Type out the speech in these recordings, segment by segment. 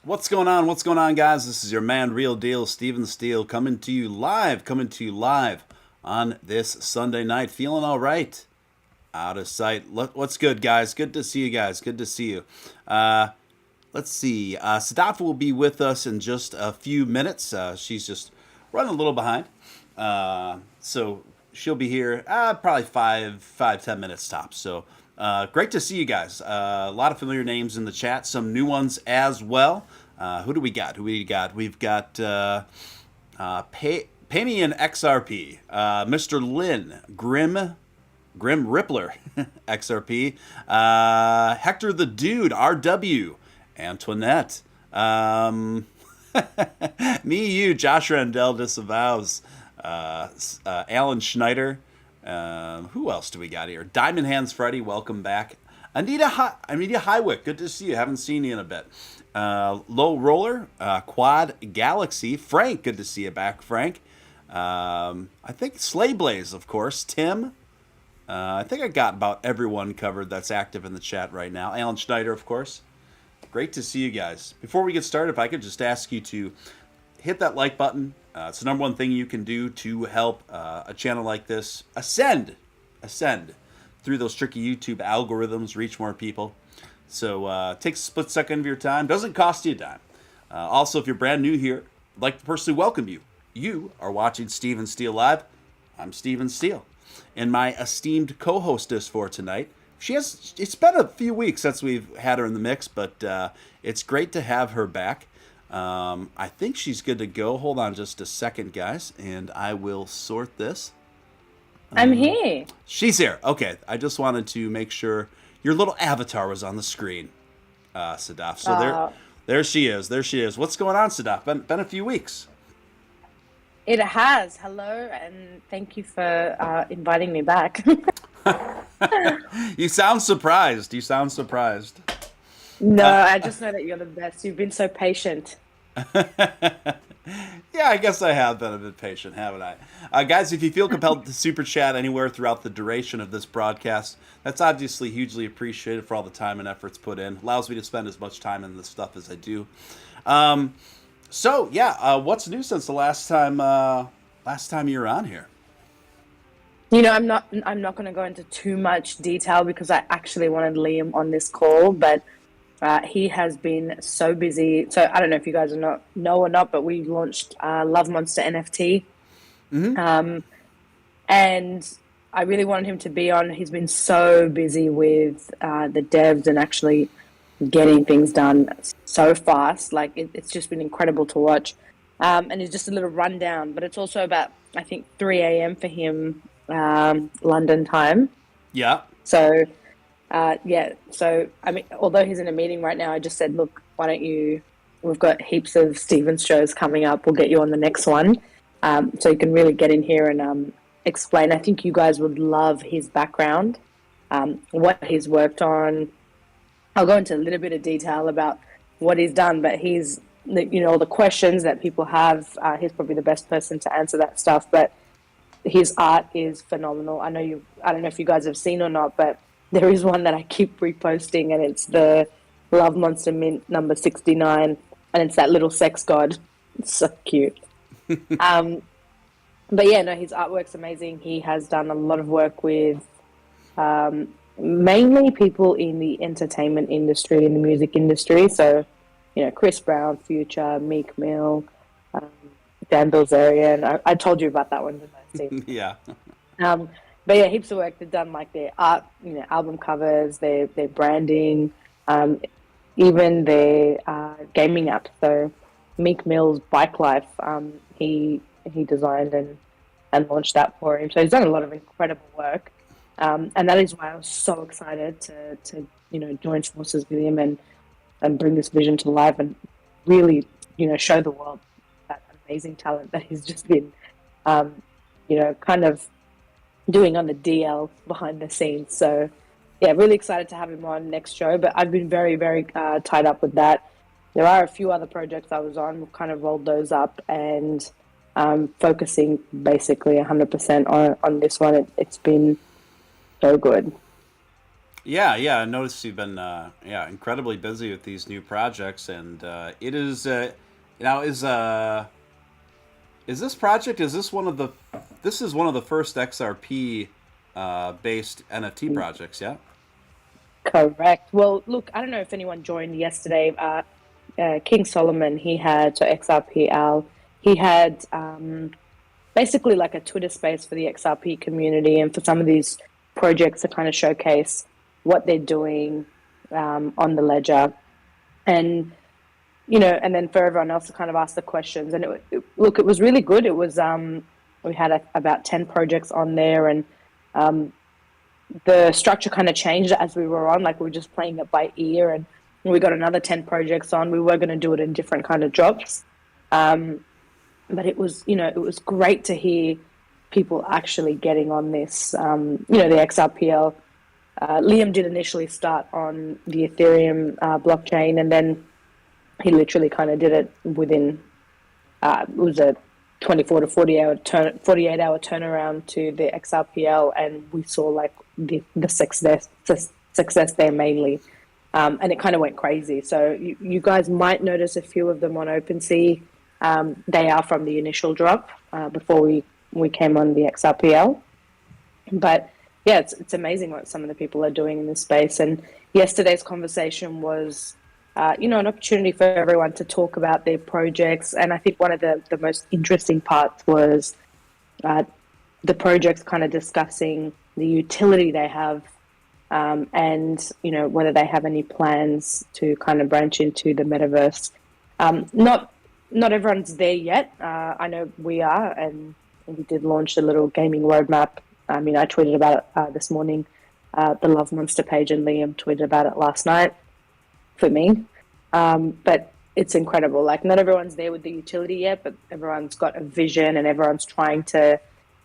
What's going on? What's going on, guys? This is your man, Real Deal, Steele, coming to you live on this Sunday night. Feeling all right? Out of sight. What's good, guys? Good to see you guys. Good to see you. Let's see. Sadaf will be with us in just a few minutes. She's just running a little behind. So she'll be here probably 10 minutes tops. So great to see you guys. A lot of familiar names in the chat, some new ones as well. Who do we got? We've got Pay Me an XRP, Mr. Lin, Grim Rippler, XRP, Hector the Dude, RW, Antoinette, me, you, Josh Randell disavows, Alan Schneider. Who else do we got here? Diamond Hands Freddy, welcome back. Anita Highwick, good to see you. Haven't seen you in a bit. Low Roller, Quad Galaxy, Frank, good to see you back, Frank. I think Slay Blaze, of course. Tim. I think I got about everyone covered that's active in the chat right now. Alan Schneider, of course. Great to see you guys. Before we get started, if I could just ask you to hit that like button. It's the number one thing you can do to help a channel like this ascend through those tricky YouTube algorithms, reach more people. So takes a split second of your time. Doesn't cost you a dime. Also, if you're brand new here, I'd like to personally welcome you. You are watching Steven Steele Live. I'm Steven Steele. And my esteemed co-hostess for tonight, it's been a few weeks since we've had her in the mix, but it's great to have her back. I think she's good to go. Hold on just a second, guys, and I will sort this. I'm here. She's here. Okay, I just wanted to make sure your little avatar was on the screen, Sadaf. So there she is. There she is. What's going on, Sadaf? Been a few weeks. It has. Hello, and thank you for inviting me back. You sound surprised. No, I just know that you're the best. You've been so patient. Yeah, I guess I have been a bit patient, haven't I? Guys, if you feel compelled to super chat anywhere throughout the duration of this broadcast, that's obviously hugely appreciated for all the time and efforts put in. Allows me to spend as much time in this stuff as I do. What's new since the last time you were on here? You know, I'm not going to go into too much detail because I actually wanted Liam on this call, but he has been so busy. So I don't know if you guys know or not, but we launched Love Monster NFT. Mm-hmm. And I really wanted him to be on. He's been so busy with the devs and actually getting things done so fast. Like it's just been incredible to watch. And it's just a little rundown, but it's also about, I think, 3 a.m. for him, London time. Yeah. So, So, I mean, although he's in a meeting right now, I just said, look, why don't you, we've got heaps of Steven's shows coming up. We'll get you on the next one. So you can really get in here and explain. I think you guys would love his background, what he's worked on. I'll go into a little bit of detail about what he's done, but the questions that people have, he's probably the best person to answer that stuff. But his art is phenomenal. I don't know if you guys have seen or not, but there is one that I keep reposting, and it's the Love Monster Mint number 69, and it's that little sex god. It's so cute. But yeah, no, his artwork's amazing. He has done a lot of work with mainly people in the entertainment industry, in the music industry. So, you know, Chris Brown, Future, Meek Mill, Dan Bilzerian. I told you about that one, didn't I? Yeah. But yeah, heaps of work. They've done like their art, album covers, their branding, even their gaming app. So Meek Mill's Bike Life, he designed and launched that for him. So he's done a lot of incredible work, and that is why I was so excited to join forces with him and bring this vision to life and really show the world that amazing talent that he's just been kind of doing on the DL behind the scenes. So yeah, really excited to have him on next show, but I've been very, very tied up with that. There are a few other projects I was on. We've kind of rolled those up and focusing basically 100% on this one. It's been so good. Yeah. I noticed you've been incredibly busy with these new projects, and it is now is this project, is this one of the this is one of the first XRP based NFT projects, yeah? Correct. Well, look, I don't know if anyone joined yesterday. King Solomon, he had so XRPL. He had basically like a Twitter space for the XRP community and for some of these projects to kind of showcase what they're doing on the ledger, and and then for everyone else to kind of ask the questions. And look, it was really good. It was we had about 10 projects on there, and the structure kind of changed as we were on. Like we were just playing it by ear, and we got another 10 projects on. We were going to do it in different kind of drops. But it was, it was great to hear people actually getting on this, the XRPL. Liam did initially start on the Ethereum blockchain, and then he literally kind of did it within, it was a 24 to 48 hour turnaround to the XRPL, and we saw like the success there mainly. And it kind of went crazy. So you guys might notice a few of them on OpenSea. They are from the initial drop before we came on the XRPL. But yeah, it's amazing what some of the people are doing in this space. And yesterday's conversation was, an opportunity for everyone to talk about their projects. And I think one of the most interesting parts was the projects kind of discussing the utility they have, and whether they have any plans to kind of branch into the metaverse. Not everyone's there yet. I know we are, and we did launch a little gaming roadmap. I mean, I tweeted about it this morning. The Love Monster page and Liam tweeted about it last night for me. But it's incredible. Like, not everyone's there with the utility yet, but everyone's got a vision and everyone's trying to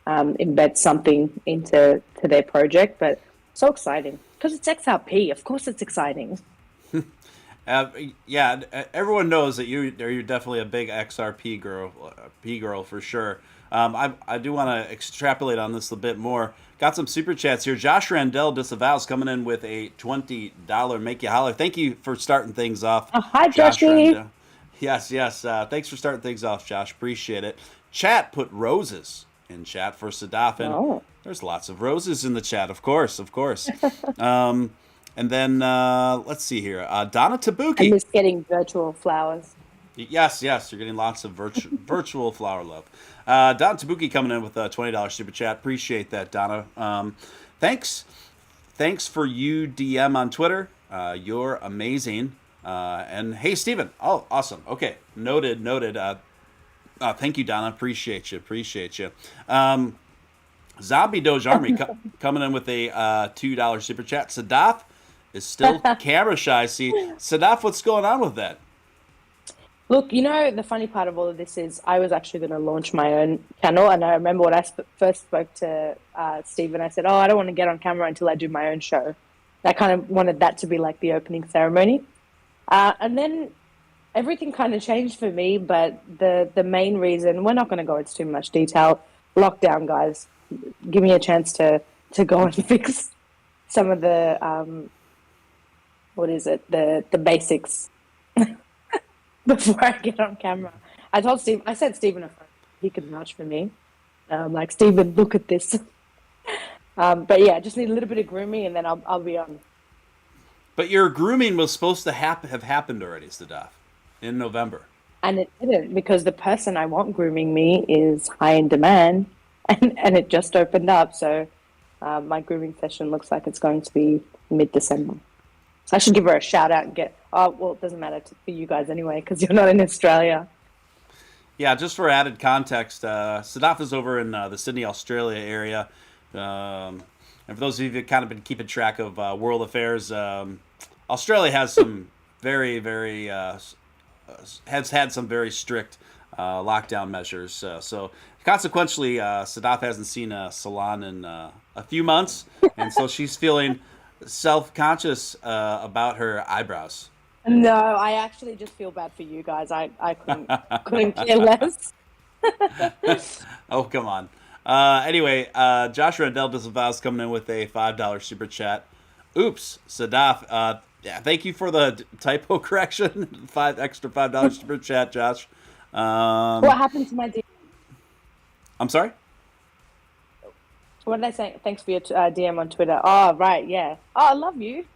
embed something into their project. But so exciting because it's XRP. Of course, it's exciting. Yeah, everyone knows that you're definitely a big XRP girl, P girl for sure. I do want to extrapolate on this a bit more. Got some super chats here. Josh Randell disavows coming in with a $20 make you holler. Thank you for starting things off. Hi, Joshy. Yes. Thanks for starting things off, Josh. Appreciate it. Chat put roses in chat for Sadaf, and there's lots of roses in the chat, of course. And then let's see here. Donna Tabuki. I miss getting virtual flowers. Yes, you're getting lots of virtual flower love. Donna Tabuki coming in with a $20 super chat. Appreciate that, Donna. Thanks for you DM on Twitter. You're amazing. And hey, Steven. Oh, awesome. Okay, noted. Thank you, Donna. Appreciate you. Zombie Doge Army coming in with a $2 super chat. Sadaf is still camera shy. See, Sadaf, what's going on with that? Look, the funny part of all of this is I was actually going to launch my own channel. And I remember when I first spoke to Steve, and I said, I don't want to get on camera until I do my own show. I kind of wanted that to be like the opening ceremony. And then everything kind of changed for me. But the main reason, we're not going to go into too much detail. Lockdown, guys. Give me a chance to go and fix some of the, the basics before I get on camera. I said Stephen, he could vouch for me. Like, Stephen, look at this. But yeah, just need a little bit of grooming and then I'll be on. But your grooming was supposed to have happened already, Sadaf, in November. And it didn't, because the person I want grooming me is high in demand, and it just opened up. So my grooming session looks like it's going to be mid-December. So I should give her a shout out and get, it doesn't matter for you guys anyway, because you're not in Australia. Yeah, just for added context, Sadaf is over in the Sydney, Australia area. And for those of you who've kind of been keeping track of world affairs, Australia has some very, very, has had some very strict lockdown measures. So consequently, Sadaf hasn't seen a salon in a few months, and so she's feeling self-conscious about her eyebrows. No, I actually just feel bad for you guys. I couldn't care less. Oh, come on. Anyway, Josh Randell disavows coming in with a $5 super chat. Oops, Sadaf. Yeah, thank you for the typo correction. $5 super chat, Josh. What happened to my DM? I'm sorry. What did I say? Thanks for your DM on Twitter. Oh, right, yeah. Oh, I love you.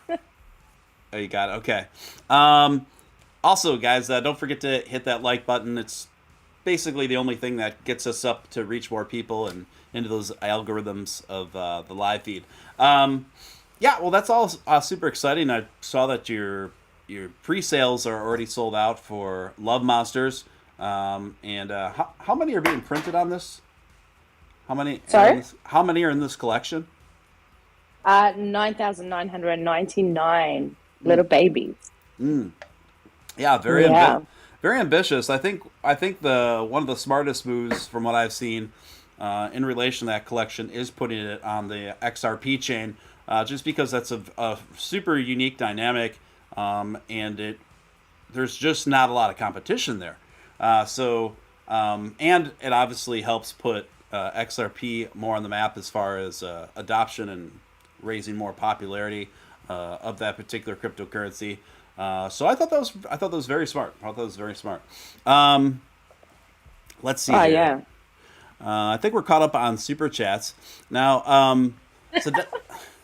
Oh, you got it. Okay. Um, Also, guys, don't forget to hit that like button. It's basically the only thing that gets us up to reach more people and into those algorithms of the live feed. Yeah, well, that's all super exciting. I saw that your pre-sales are already sold out for Love Monsters. And how many are being printed on this? How many are in Sorry? this? How many are in this collection? 9,999 little babies. Yeah, Yeah. very ambitious. I think the one of the smartest moves from what I've seen in relation to that collection is putting it on the XRP chain, just because that's a super unique dynamic, and there's just not a lot of competition there. And it obviously helps put XRP more on the map as far as adoption and raising more popularity of that particular cryptocurrency. So I thought that was very smart. I thought that was very smart. Let's see Oh, here. yeah. I think we're caught up on super chats now.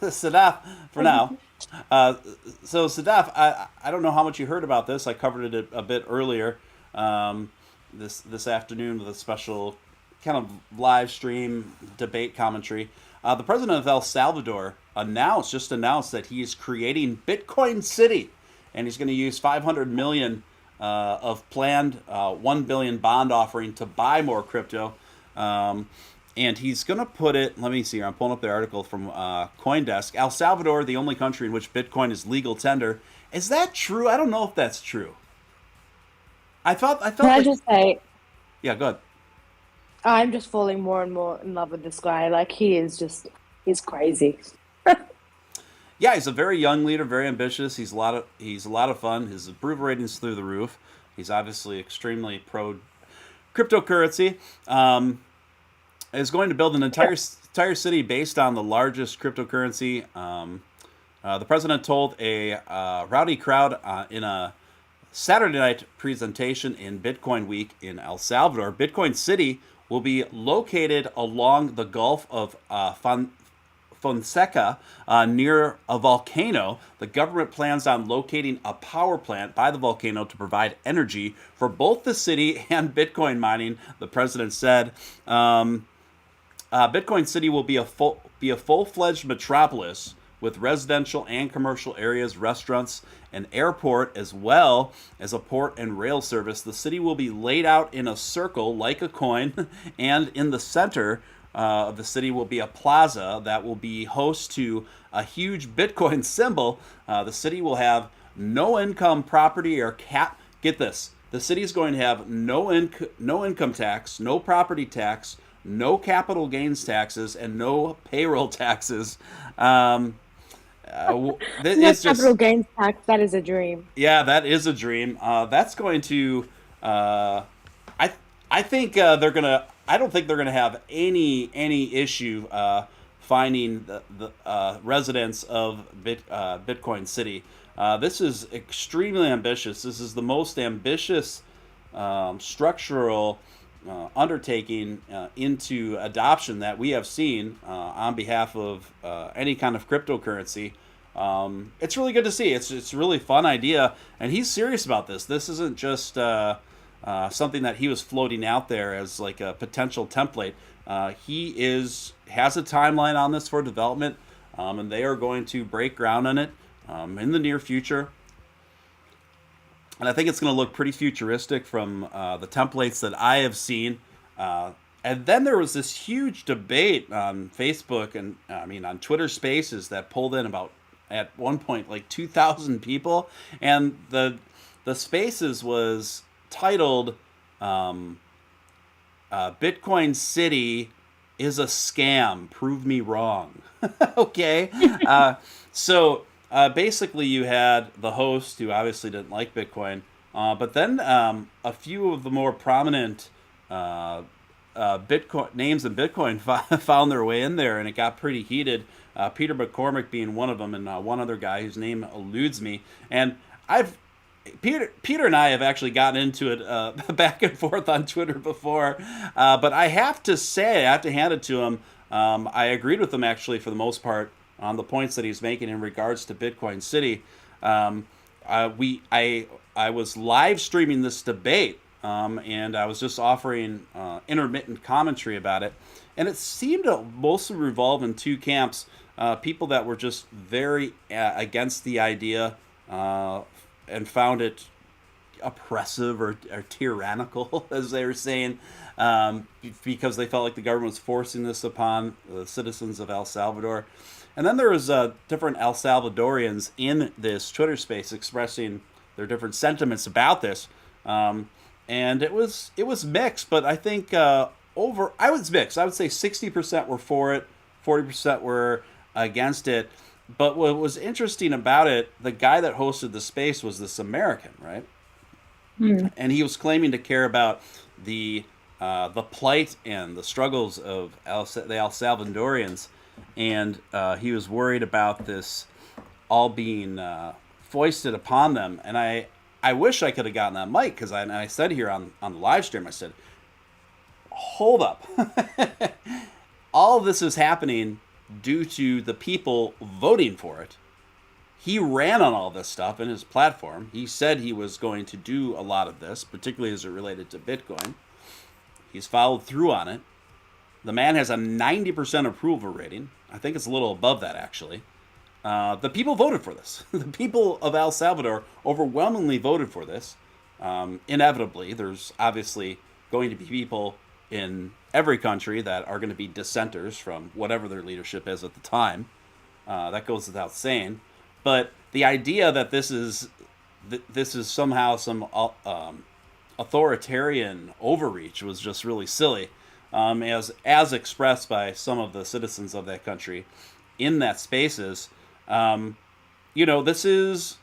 Sadaf for now. So Sadaf, I don't know how much you heard about this. I covered it a bit earlier this afternoon with a special kind of live stream debate commentary. The president of El Salvador just announced that he is creating Bitcoin City, and he's going to use 500 million of planned 1 billion bond offering to buy more crypto. And he's going to put it, let me see here, I'm pulling up the article from CoinDesk. El Salvador, the only country in which Bitcoin is legal tender. Is that true? I don't know if that's true. I felt Can I like, just say, yeah, go ahead. I'm just falling more and more in love with this guy. Like, he's crazy. Yeah, he's a very young leader, very ambitious. He's a lot of fun. His approval ratings through the roof. He's obviously extremely pro cryptocurrency. Is going to build an entire city based on the largest cryptocurrency. The president told a rowdy crowd in a Saturday night presentation in Bitcoin Week in El Salvador. Bitcoin City will be located along the Gulf of Fonseca, near a volcano. The government plans on locating a power plant by the volcano to provide energy for both the city and Bitcoin mining, the president said. Bitcoin City will be a full-fledged metropolis with residential and commercial areas, restaurants, an airport, as well as a port and rail service. The city will be laid out in a circle like a coin, and in the center of the city will be a plaza that will be host to a huge Bitcoin symbol. The city will have no income property or cap. Get this: the city is going to have no income tax, no property tax, no capital gains taxes, and no payroll taxes. No It's capital just, gains tax. That is a dream. yeah, that is a dream. That's going to, I I think they're gonna. I don't think they're gonna have any issue finding the residents of Bitcoin City. This is extremely ambitious. This is the most ambitious structural undertaking into adoption that we have seen on behalf of any kind of cryptocurrency. It's really good to see. It's a really fun idea, and he's serious about this. This isn't just something that he was floating out there as like a potential template. Has a timeline on this for development, and they are going to break ground on it in the near future. And I think it's going to look pretty futuristic from the templates that I have seen. And then there was this huge debate on Facebook and on Twitter Spaces that pulled in about at one point like 2,000 people, and the Spaces was titled "Bitcoin City is a scam. Prove me wrong." Okay, so. Basically, you had the host who obviously didn't like Bitcoin, but then a few of the more prominent Bitcoin names in Bitcoin found their way in there, and it got pretty heated. Peter McCormick being one of them, and one other guy whose name eludes me. And I've Peter and I have actually gotten into it back and forth on Twitter before, but I have to say, I have to hand it to him. I agreed with him actually for the most part on the points that he's making in regards to Bitcoin City. I was live streaming this debate, and I was just offering intermittent commentary about it, and it seemed to mostly revolve in two camps: people that were just very against the idea and found it oppressive or tyrannical, as they were saying, because they felt like the government was forcing this upon the citizens of El Salvador. And then there was different El Salvadorians in this Twitter space expressing their different sentiments about this, and it was mixed. But I think I was mixed. I would say 60% were for it, 40% were against it. But what was interesting about it, the guy that hosted the space was this American, right? Mm. And he was claiming to care about the plight and the struggles of the El Salvadorians, and he was worried about this all being foisted upon them. And I wish I could have gotten that mic, because I said here on the live stream, I said, hold up. All of this is happening due to the people voting for it. He ran on all this stuff in his platform. He said he was going to do a lot of this, particularly as it related to Bitcoin. He's followed through on it. The man has a 90% approval rating. I think it's a little above that, actually. The people voted for this. The people of El Salvador overwhelmingly voted for this. Inevitably, there's obviously going to be people in every country that are going to be dissenters from whatever their leadership is at the time. That goes without saying. But the idea that this is somehow some authoritarian overreach was just really silly, as expressed by some of the citizens of that country in that spaces. This is,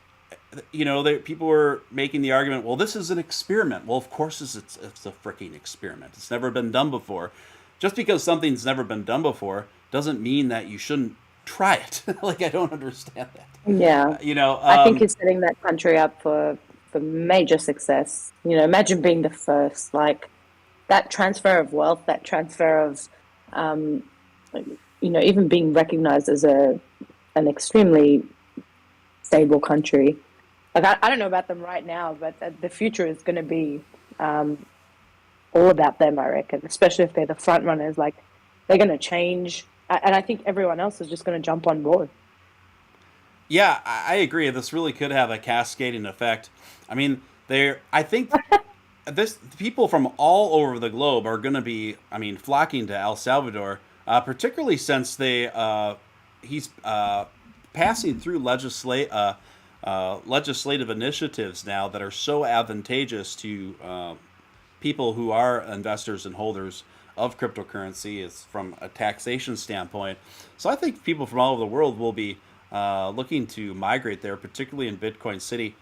people were making the argument, well, this is an experiment. Well, of course it's a freaking experiment. It's never been done before. Just because something's never been done before doesn't mean that you shouldn't try it. Like, I don't understand that. Yeah. I think he's setting that country up for major success. Imagine being the first, like that transfer of wealth, that transfer of, even being recognized as an extremely stable country. Like, I don't know about them right now, but the future is going to be all about them, I reckon, especially if they're the front runners. Like, they're going to change, and I think everyone else is just going to jump on board. Yeah, I agree. This really could have a cascading effect. I mean, I think people from all over the globe are going to be, flocking to El Salvador, particularly since he's passing through legislative initiatives now that are so advantageous to people who are investors and holders of cryptocurrency. It's from a taxation standpoint. So I think people from all over the world will be looking to migrate there, particularly in Bitcoin City.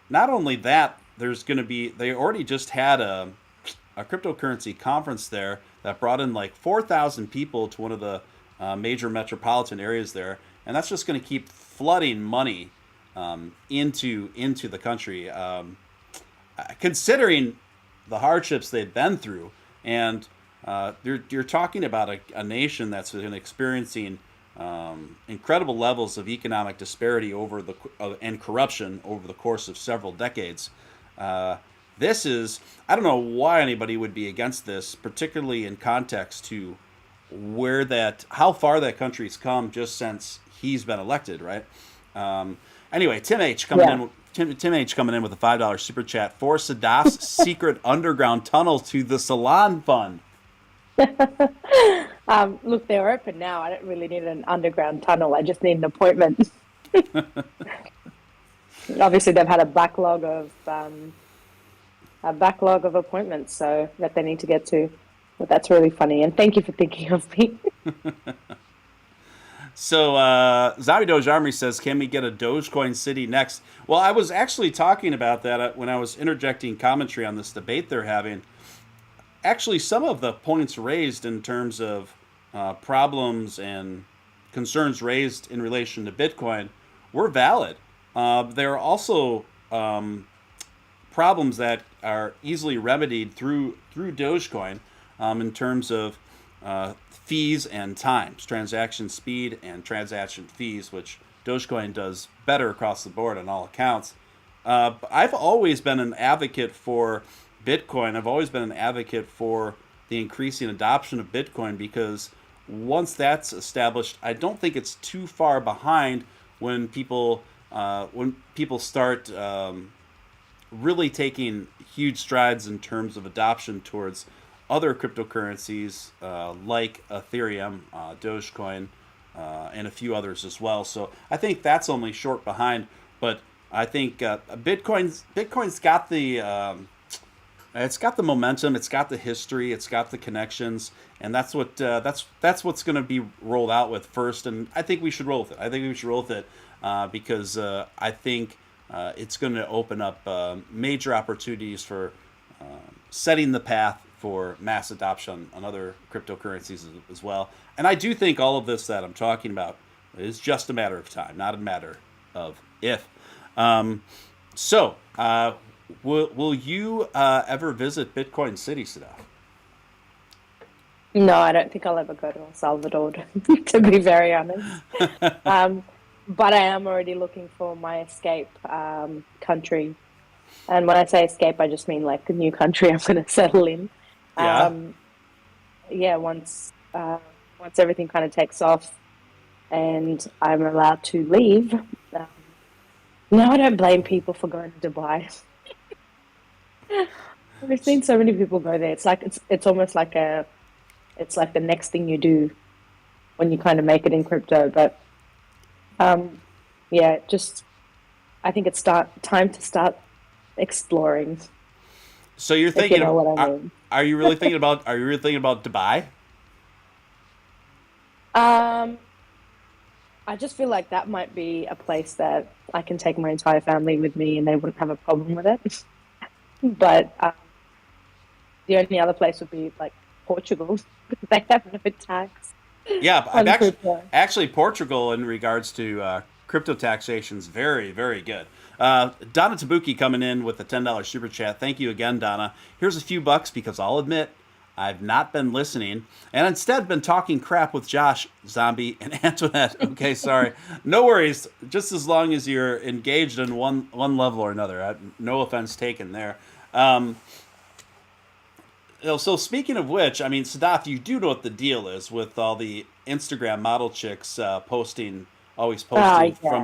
Not only that, they already just had a cryptocurrency conference there that brought in like 4,000 people to one of the major metropolitan areas there, and that's just going to keep flooding money into the country, considering the hardships they've been through. And you're talking about a nation that's been experiencing incredible levels of economic disparity and corruption over the course of several decades. This is, I don't know why anybody would be against this, particularly in context to how far that country's come just since he's been elected, right? Anyway, Tim H coming in. Tim H coming in with a $5 super chat for Sadaf's secret underground tunnel to the Salon Fund. Look, they're open now. I don't really need an underground tunnel. I just need an appointment. Obviously, they've had a backlog of appointments, so that they need to get to. But that's really funny, and thank you for thinking of me. So, Zombie Doge Armory says, can we get a Dogecoin city next? Well, I was actually talking about that when I was interjecting commentary on this debate they're having. Actually, some of the points raised in terms of problems and concerns raised in relation to Bitcoin were valid. There are also problems that are easily remedied through Dogecoin in terms of fees and times, transaction speed and transaction fees, which Dogecoin does better across the board on all accounts. I've always been an advocate for Bitcoin. I've always been an advocate for the increasing adoption of Bitcoin because once that's established, I don't think it's too far behind when people start really taking huge strides in terms of adoption towards other cryptocurrencies like Ethereum, Dogecoin, and a few others as well. So I think that's only short behind, but I think Bitcoin's got the it's got the momentum, it's got the history, it's got the connections, and that's what's going to be rolled out with first. And I think we should roll with it. I think we should roll with it because I think it's going to open up major opportunities for setting the path for mass adoption on other cryptocurrencies as well. And I do think all of this that I'm talking about is just a matter of time, not a matter of if. So, will you ever visit Bitcoin City, Sadaf? No, I don't think I'll ever go to El Salvador, to be very honest. But I am already looking for my escape country. And when I say escape, I just mean like a new country I'm going to settle in. Yeah. Once everything kind of takes off and I'm allowed to leave. No, I don't blame people for going to Dubai. We've seen so many people go there. It's like it's almost like it's like the next thing you do when you kind of make it in crypto. But just I think it's time to start exploring. So you're thinking, you know what I mean. Are you really thinking about Dubai? I just feel like that might be a place that I can take my entire family with me and they wouldn't have a problem with it. But the only other place would be like Portugal because they have no tax. Yeah, on crypto. actually Portugal in regards to crypto taxation is very, very good. Donna Tabuki coming in with a $10 super chat. Thank you again, Donna. Here's a few bucks because I'll admit I've not been listening and instead been talking crap with Josh, Zombie, and Antoinette. Okay, sorry. No worries. Just as long as you're engaged in one level or another. No offense taken there. So speaking of which, I mean, Sadaf, you do know what the deal is with all the Instagram model chicks posting from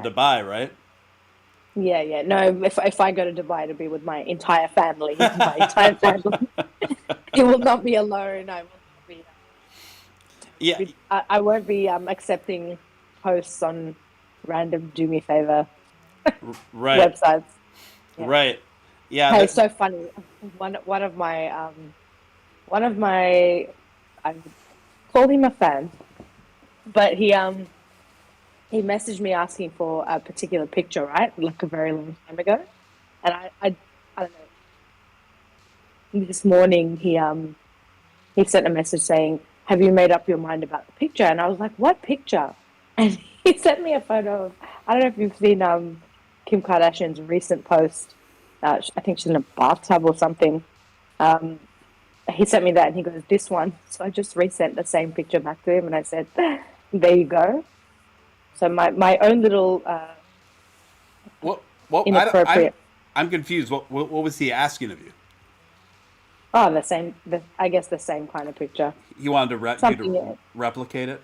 Dubai, right? Yeah. No, if I go to Dubai to be with my entire family, it will not be alone. I will not be. Yeah. I won't be accepting posts on random do me favor websites. Yeah. Right. Yeah. Hey, it's so funny. One of my I call him a fan, but he messaged me asking for a particular picture, right? Like a very long time ago. And I don't know. This morning he sent a message saying, "Have you made up your mind about the picture?" And I was like, "What picture?" And he sent me a photo of, I don't know if you've seen Kim Kardashian's recent post. I think she's in a bathtub or something. He sent me that and he goes, "This one." So I just resent the same picture back to him and I said, "There you go." So my own little inappropriate. I'm confused. What was he asking of you? Oh, I guess the same kind of picture. He wanted to replicate it?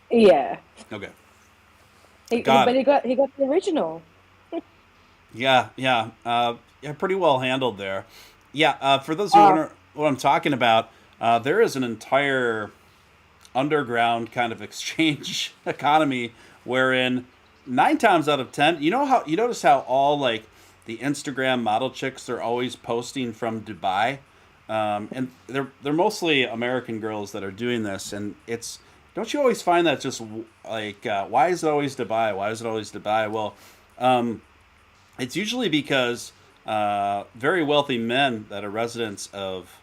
Yeah. Okay. He got the original. Yeah. Pretty well handled there. Yeah, for those who wonder what I'm talking about, there is an entire underground kind of exchange economy wherein 9 times out of 10, you notice how all like the Instagram model chicks are always posting from Dubai, and they're mostly American girls that are doing this, and don't you always find that just like why is it always Dubai? Why is it always Dubai? Well, it's usually because very wealthy men that are residents of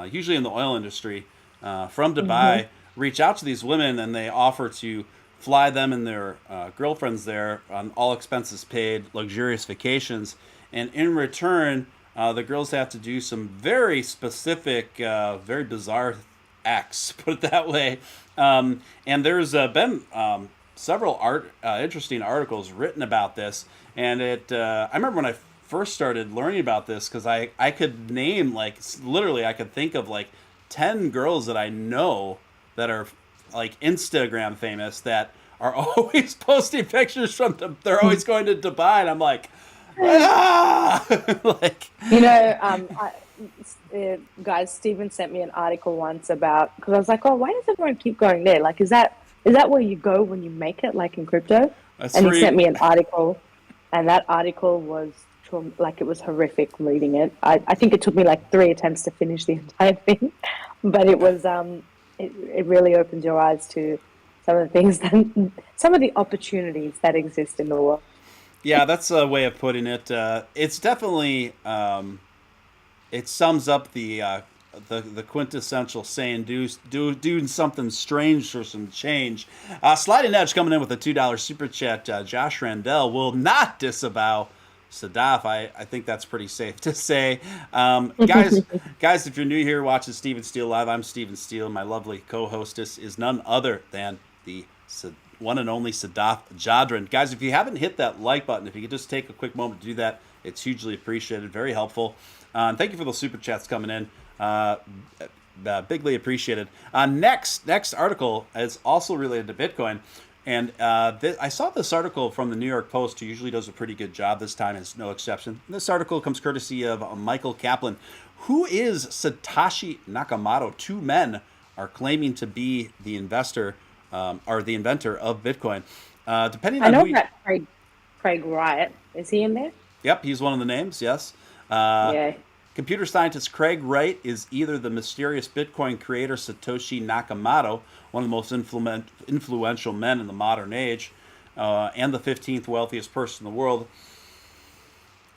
usually in the oil industry from Dubai reach out to these women and they offer to fly them and their girlfriends there on all expenses paid, luxurious vacations, and in return, the girls have to do some very specific, very bizarre acts, put it that way. And there's been several interesting articles written about this, and I remember when I first started learning about this because I could name like literally I could think of like 10 girls that I know that are like Instagram famous that are always posting pictures from they're always going to Dubai, and I'm like, ah! Like, guys, Steven sent me an article once about, because I was like, oh, why does everyone keep going there? Like, is that where you go when you make it, like in crypto? And he sent me an article, and that article was like, it was horrific reading it. I think it took me like 3 attempts to finish the entire thing, but it was it really opens your eyes to some of the things some of the opportunities that exist in the world. Yeah, that's a way of putting it. It's definitely it sums up the quintessential saying, do something strange for some change. Sliding Edge coming in with a $2 super chat. Josh Randell will not disavow Sadaf. I think that's pretty safe to say. Guys, if you're new here watching Steven Steele Live, I'm Steven Steele. My lovely co-hostess is none other than the one and only Sadaf Jadran. Guys, if you haven't hit that like button, if you could just take a quick moment to do that, it's hugely appreciated, very helpful. And thank you for those super chats coming in. Bigly appreciated. Next article is also related to Bitcoin. And I saw this article from the New York Post, who usually does a pretty good job. This time is no exception. This article comes courtesy of Michael Kaplan. Who is Satoshi Nakamoto? 2 men are claiming to be the investor or the inventor of Bitcoin. Depending on that Craig Wright. Is he in there? Yep, he's one of the names, yes. Yeah. Computer scientist Craig Wright is either the mysterious Bitcoin creator Satoshi Nakamoto, one of the most influential men in the modern age, and the 15th wealthiest person in the world,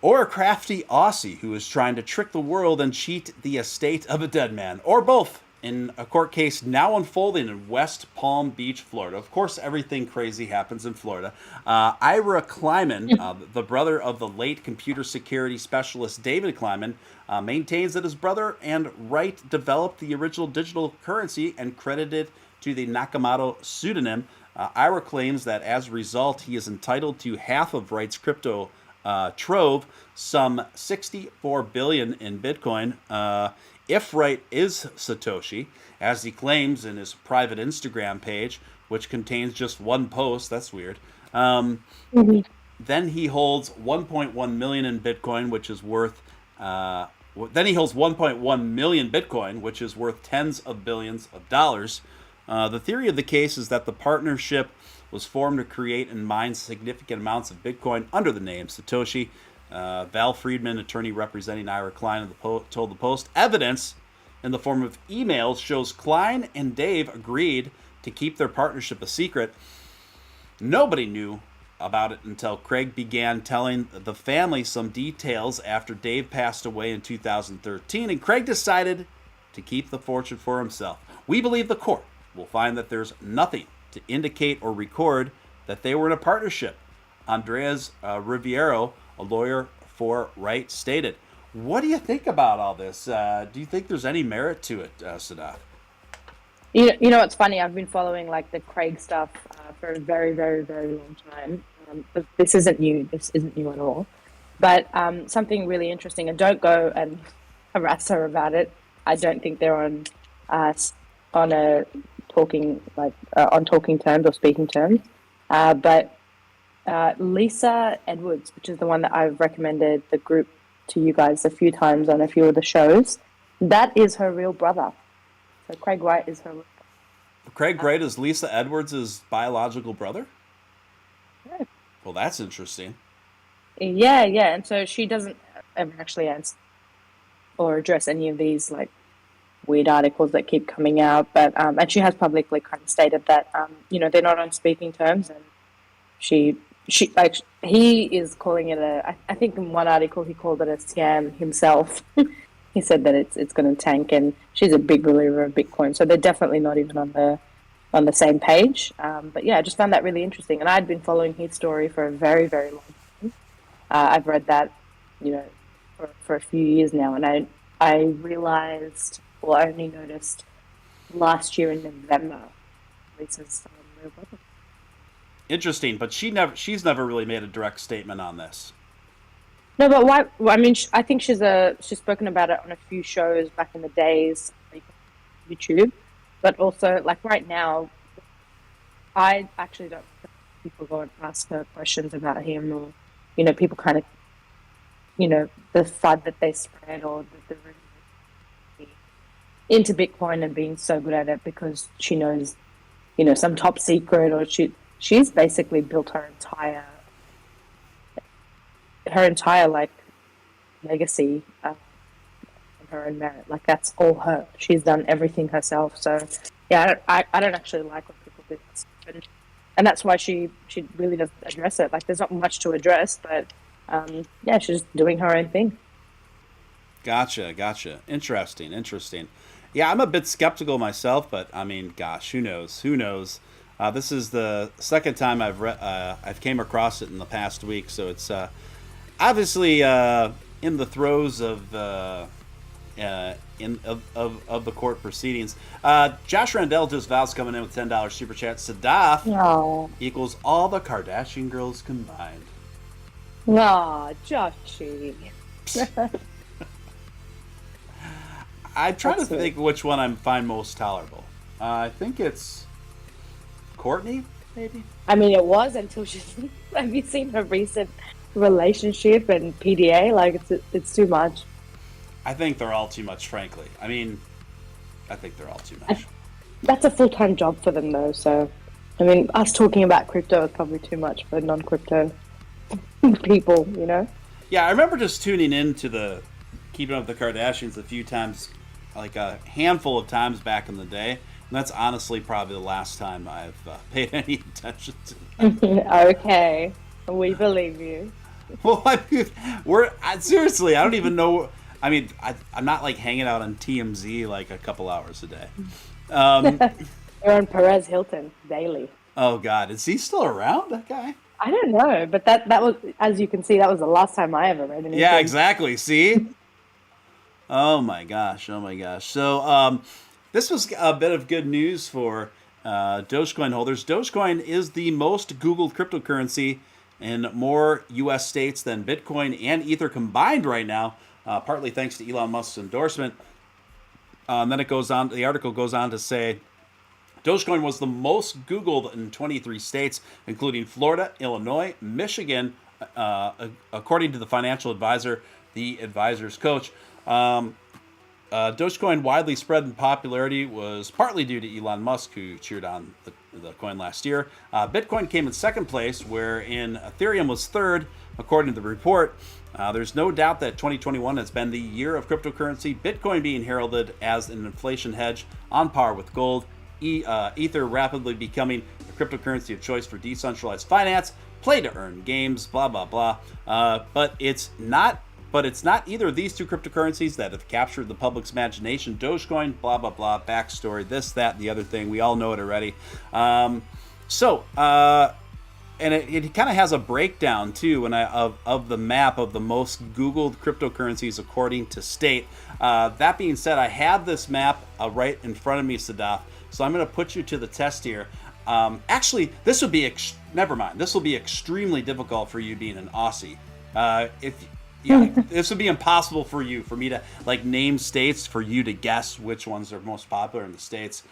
or a crafty Aussie who is trying to trick the world and cheat the estate of a dead man, or both, in a court case now unfolding in West Palm Beach, Florida. Of course, everything crazy happens in Florida. Ira Kleiman, the brother of the late computer security specialist David Kleiman, maintains that his brother and Wright developed the original digital currency and credited to the Nakamoto pseudonym. Ira claims that as a result, he is entitled to half of Wright's crypto trove, some 64 billion in Bitcoin. If Wright is Satoshi, as he claims in his private Instagram page, which contains just one post, that's weird, then he holds 1.1 million in Bitcoin, which is worth then he holds 1.1 million Bitcoin, which is worth tens of billions of dollars. The theory of the case is that the partnership was formed to create and mine significant amounts of Bitcoin under the name Satoshi. Val Friedman, attorney representing Ira Klein, told the Post, evidence in the form of emails shows Klein and Dave agreed to keep their partnership a secret. Nobody knew about it until Craig began telling the family some details after Dave passed away in 2013, and Craig decided to keep the fortune for himself. We believe the court will find that there's nothing to indicate or record that they were in a partnership. Andres Riviero, a lawyer for Wright, stated. What do you think about all this? Do you think there's any merit to it, Sadaf? You know what's funny? I've been following like the Craig stuff for a very, very, very long time. But this isn't new. This isn't new at all. But something really interesting, and don't go and harass her about it. I don't think they're on a talking on talking terms or speaking terms. But Lisa Edwards, which is the one that I've recommended the group to you guys a few times on a few of the shows, that is her real brother. So Craig Wright is her. Craig Wright is Lisa Edwards' biological brother? Yeah. Well, that's interesting. Yeah, and so she doesn't ever actually answer or address any of these like weird articles that keep coming out, but and she has publicly kind of stated that they're not on speaking terms, and she he is calling it I think in one article he called it a scam himself. He said that it's going to tank, and she's a big believer of Bitcoin, so they're definitely not even on the on the same page. But yeah, I just found that really interesting, and I'd been following his story for a very, very long time. I've read that, you know, for a few years now, and I realized, or I only noticed last year in November, Lisa's real brother. Interesting, but she's never really made a direct statement on this. No, but why? Well, I mean, I think she's spoken about it on a few shows back in the days, like YouTube, but also like right now, I actually don't. People go and ask her questions about him, or people kind of, the FUD that they spread, or the into Bitcoin and being so good at it because she knows, some top secret, or she's basically built her entire like legacy on her own merit. Like that's all her. She's done everything herself. So yeah, I don't actually like when people do this, and that's why she really doesn't address it. Like there's not much to address, but yeah, she's just doing her own thing. Gotcha. Interesting. Yeah, I'm a bit skeptical myself, but I mean, gosh, who knows? This is the second time I've came across it in the past week, so it's obviously in the throes of the court proceedings. Josh Randell just vows coming in with $10 super chat. Sadaf equals all the Kardashian girls combined. Aw, Joshy. I'm trying to think which one I find most tolerable. I think it's Courtney, maybe. I mean, it was until she. Have you seen her recent relationship and PDA? Like, it's too much. I think they're all too much, frankly. I mean, I think they're all too much. That's a full-time job for them, though. So, I mean, us talking about crypto is probably too much for non-crypto people, Yeah, I remember just tuning in to the Keeping Up with the Kardashians a few times, like a handful of times back in the day. And that's honestly probably the last time I've paid any attention to them. Okay, we believe you. Well, seriously, I don't even know. I mean, I'm not like hanging out on TMZ like a couple hours a day. You're on Perez Hilton daily. Oh God, is he still around? That guy? I don't know, but that was, as you can see, that was the last time I ever read anything. Yeah, exactly. See? Oh my gosh. So this was a bit of good news for Dogecoin holders. Dogecoin is the most Googled cryptocurrency in more U.S. states than Bitcoin and Ether combined right now, partly thanks to Elon Musk's endorsement. And then the article goes on to say, Dogecoin was the most Googled in 23 states, including Florida, Illinois, Michigan, according to the financial advisor, the advisor's coach. Dogecoin widely spread in popularity was partly due to Elon Musk, who cheered on the coin last year. Bitcoin came in second place, wherein Ethereum was third, according to the report. There's no doubt that 2021 has been the year of cryptocurrency, Bitcoin being heralded as an inflation hedge on par with gold, Ether rapidly becoming the cryptocurrency of choice for decentralized finance, play-to-earn games, blah, blah, blah. But it's not either of these two cryptocurrencies that have captured the public's imagination. Dogecoin, blah, blah, blah, backstory, this, that, the other thing. We all know it already. And it kind of has a breakdown, too, of the map of the most Googled cryptocurrencies according to state. That being said, I have this map right in front of me, Sadaf. So I'm going to put you to the test here. Actually, this would be... never mind. This will be extremely difficult for you being an Aussie. This would be impossible for me to like name states for you to guess which ones are most popular in the states.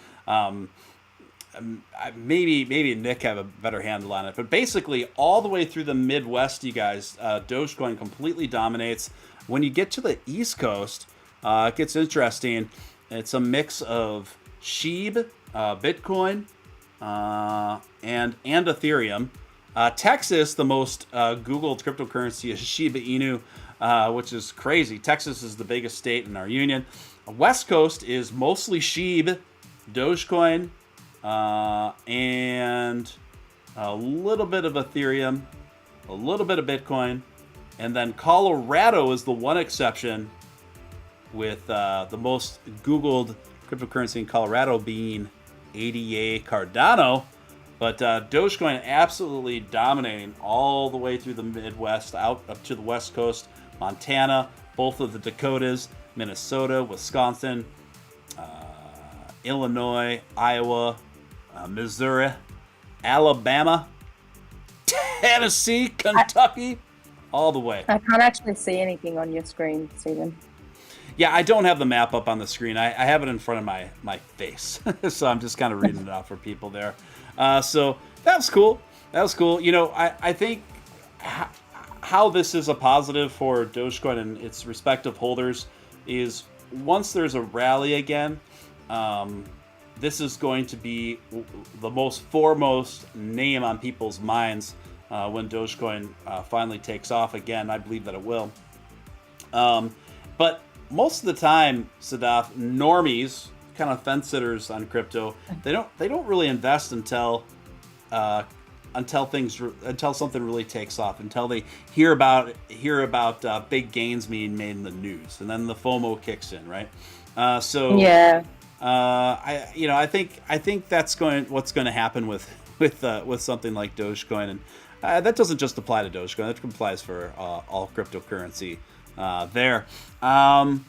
Maybe Nick have a better handle on it, but basically all the way through the Midwest, you guys, Dogecoin completely dominates. When you get to the East Coast, it gets interesting. It's a mix of SHIB, Bitcoin, and Ethereum. Texas, the most Googled cryptocurrency is Shiba Inu, which is crazy. Texas is the biggest state in our union. West Coast is mostly SHIB, Dogecoin, and a little bit of Ethereum, a little bit of Bitcoin, and then Colorado is the one exception, with the most Googled cryptocurrency in Colorado being ADA Cardano. But Dogecoin absolutely dominating all the way through the Midwest, out up to the West Coast, Montana, both of the Dakotas, Minnesota, Wisconsin, Illinois, Iowa, Missouri, Alabama, Tennessee, Kentucky, all the way. I can't actually see anything on your screen, Stephen. Yeah, I don't have the map up on the screen. I have it in front of my face. So I'm just kind of reading it out for people there. So that was cool. That was cool. You know, I think how this is a positive for Dogecoin and its respective holders is once there's a rally again, this is going to be the most foremost name on people's minds when Dogecoin finally takes off again. I believe that it will. But most of the time, Sadaf, normies, kind of fence sitters on crypto, they don't really invest until something really takes off, until they hear about big gains being made in the news, and then the FOMO kicks in, right? So yeah, I think that's what's going to happen with something like Dogecoin, and that doesn't just apply to Dogecoin. That applies for all cryptocurrency there. And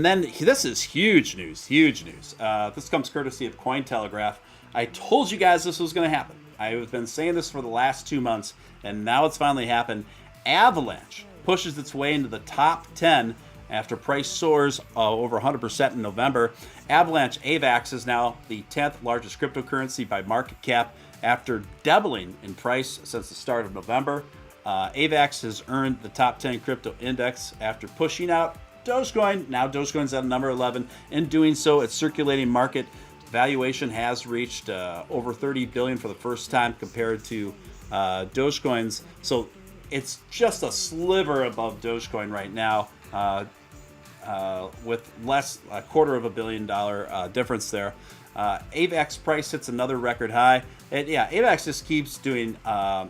then this is huge news. This comes courtesy of Cointelegraph. I told you guys this was going to happen. I've been saying this for the last 2 months, and now it's finally happened. Avalanche pushes its way into the top 10 after price soars over 100% in November. Avalanche AVAX is now the 10th largest cryptocurrency by market cap after doubling in price since the start of November. AVAX has earned the top 10 crypto index after pushing out Dogecoin. Now Dogecoin's at number 11. In doing so, its circulating market valuation has reached over $30 billion for the first time compared to Dogecoin's. So it's just a sliver above Dogecoin right now, with less $250 million difference there. AVAX price hits another record high. AVAX just keeps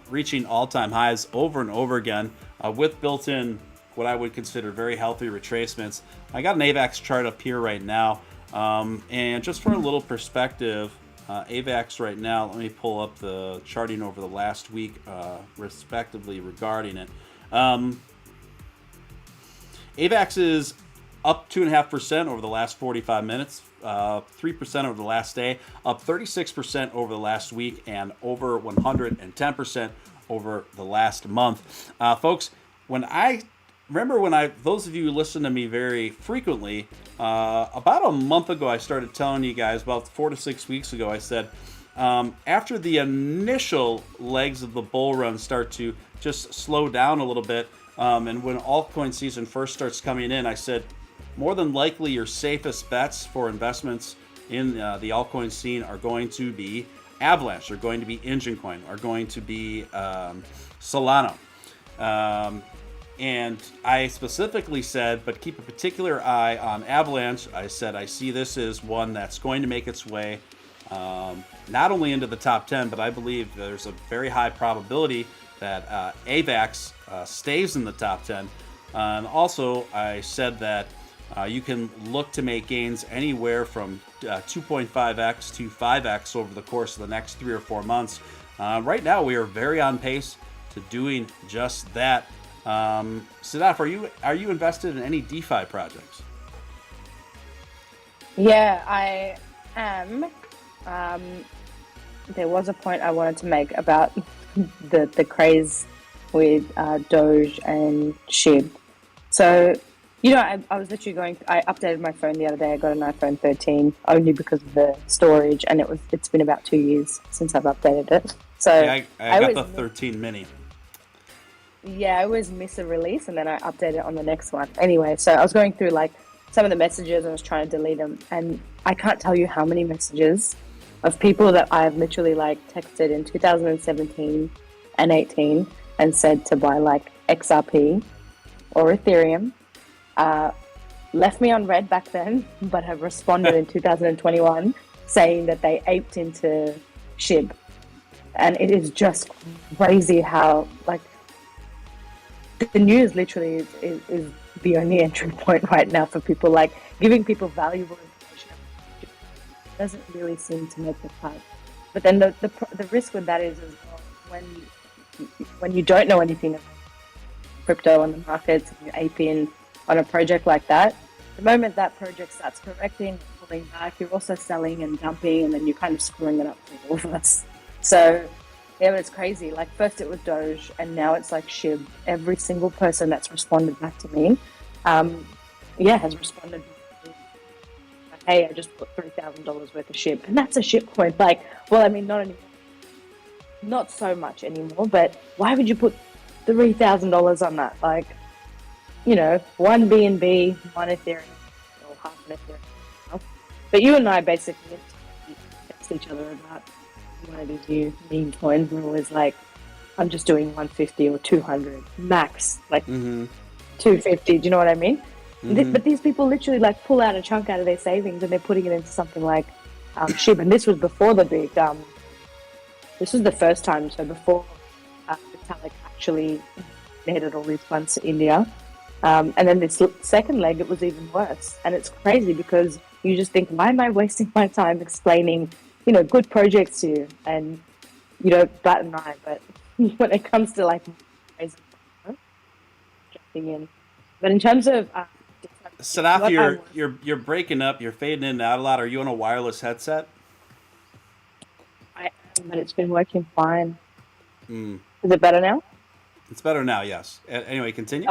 reaching all-time highs over and over again with built-in what I would consider very healthy retracements. I got an AVAX chart up here right now, and just for a little perspective, AVAX right now, let me pull up the charting over the last week respectively regarding it. AVAX is up 2.5% over the last 45 minutes, 3% over the last day, up 36% over the last week, and over 110% over the last month. Folks, those of you who listen to me very frequently, about a month ago, I started telling you guys, about 4 to 6 weeks ago, I said, after the initial legs of the bull run start to just slow down a little bit, and when altcoin season first starts coming in, I said, more than likely your safest bets for investments in the altcoin scene are going to be Avalanche, are going to be Engine Coin, are going to be Solana. And I specifically said, but keep a particular eye on Avalanche. I said, I see this as one that's going to make its way not only into the top 10, but I believe there's a very high probability that AVAX stays in the top 10. And also, I said that you can look to make gains anywhere from 2.5x to 5x over the course of the next 3 or 4 months. Right now, we are very on pace to doing just that. Sadaf, are you invested in any DeFi projects? Yeah, I am. There was a point I wanted to make about the craze with Doge and SHIB. So, I was literally I updated my phone the other day. I got an iPhone 13 only because of the storage, and it's been about 2 years since I've updated it. So yeah, I got the 13 mini. Yeah, I always miss a release, and then I update it on the next one. Anyway, so I was going through some of the messages, and I was trying to delete them, and I can't tell you how many messages of people that I've literally texted in 2017 and 18 and said to buy XRP or Ethereum. Left me on red back then, but have responded in 2021 saying that they aped into SHIB. And it is just crazy how the news literally is the only entry point right now for people, giving people valuable information. doesn't really seem to make the cut. But then the risk with that is as well, when you don't know anything about crypto on the markets and you ape in on a project like that, the moment that project starts correcting, pulling back, you're also selling and dumping, and then you're kind of screwing it up for all of us. So yeah, it's crazy. Like first it was Doge, and now it's like SHIB. Every single person that's responded back to me, has responded. Hey, I just put $3,000 worth of SHIB, and that's a SHIB coin. Like, well, I mean, not so much anymore. But why would you put $3,000 on that? Like, one BNB, one Ethereum, or half an Ethereum. But you and I basically text each other about one of these new meme coins. We're always like, I'm just doing 150 or 200 max, like 250. Do you know what I mean? But these people literally like pull out a chunk out of their savings and they're putting it into something like SHIB. And this was before the big. This was the first time. So before Vitalik actually headed all these funds to India. And then this second leg, it was even worse. And it's crazy because you just think, why am I wasting my time explaining, good projects to you? And you don't bat an eye. But when it comes to like jumping in. But in terms of Sadaf, you're breaking up. You're fading in and out a lot. Are you on a wireless headset? I am, but it's been working fine. Is it better now? It's better now, yes. Anyway, continue.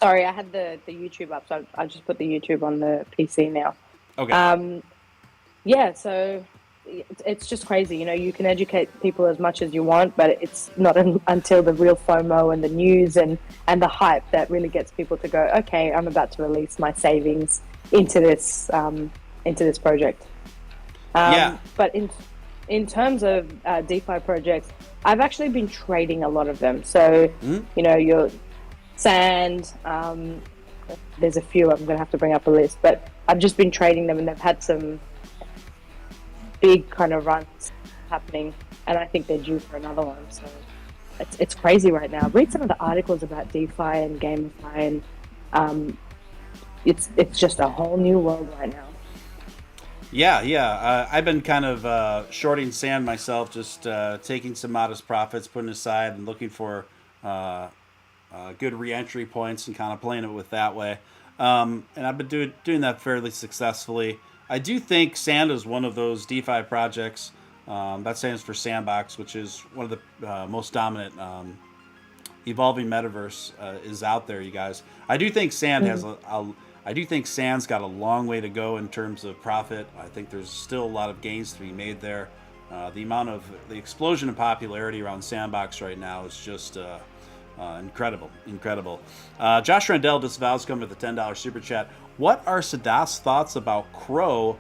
Sorry, I had the YouTube up, so I just put the YouTube on the PC now. Okay. So it's just crazy. You can educate people as much as you want, but it's not until the real FOMO and the news and the hype that really gets people to go, okay, I'm about to release my savings into this project. But in terms of DeFi projects, I've actually been trading a lot of them. So, your Sand, there's a few, I'm going to have to bring up a list, but I've just been trading them and they've had some big kind of runs happening, and I think they're due for another one. So it's crazy right now. Read some of the articles about DeFi and GameFi, and it's just a whole new world right now. Yeah. I've been kind of shorting sand myself, just taking some modest profits, putting aside, and looking for good re-entry points and kind of playing it with that way. And I've been doing that fairly successfully. I do think Sand is one of those DeFi projects. That stands for Sandbox, which is one of the most dominant evolving metaverse is out there, you guys. I do think Sand has I do think Sand's got a long way to go in terms of profit. I think there's still a lot of gains to be made there. The explosion of popularity around Sandbox right now is just incredible. Josh Randell disavows coming with a $10 super chat. What are Sadaf's thoughts about Crow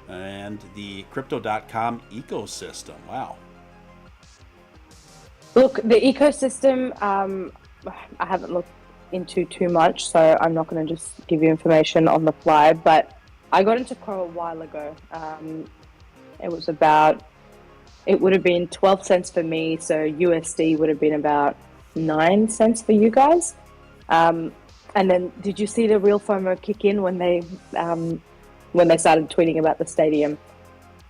and the Crypto.com ecosystem? Wow. Look, the ecosystem, I haven't looked into too much, so I'm not going to just give you information on the fly, but I got into Crow a while ago. It would have been 12 cents for me, so USD would have been about 9 cents for you guys. And then, did you see the real FOMO kick in when they started tweeting about the stadium?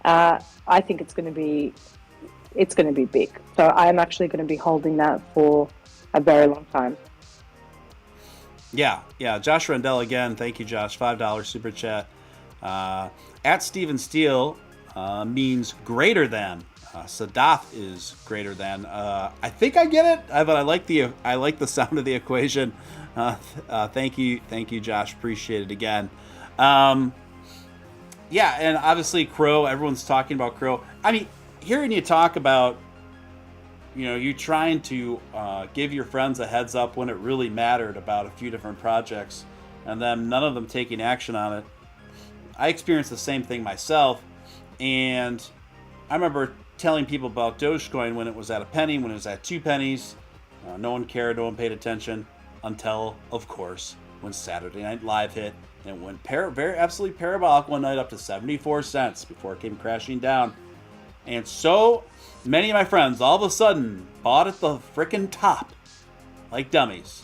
I think it's going to be big. So I'm actually going to be holding that for a very long time. Yeah. Josh Rendell again. Thank you, Josh. $5 super chat. At Steven Steele means greater than. Sadaf is greater than. I think I get it, but I like the sound of the equation. Thank you, Josh. Appreciate it again. And obviously Crow. Everyone's talking about Crow. I mean, hearing you talk about, you trying to give your friends a heads up when it really mattered about a few different projects, and then none of them taking action on it. I experienced the same thing myself, and I remember telling people about Dogecoin when it was at a penny, when it was at 2 pennies. No one cared, no one paid attention until, of course, when Saturday Night Live hit, and it went very absolutely parabolic one night up to 74 cents before it came crashing down. And so many of my friends all of a sudden bought at the frickin' top like dummies.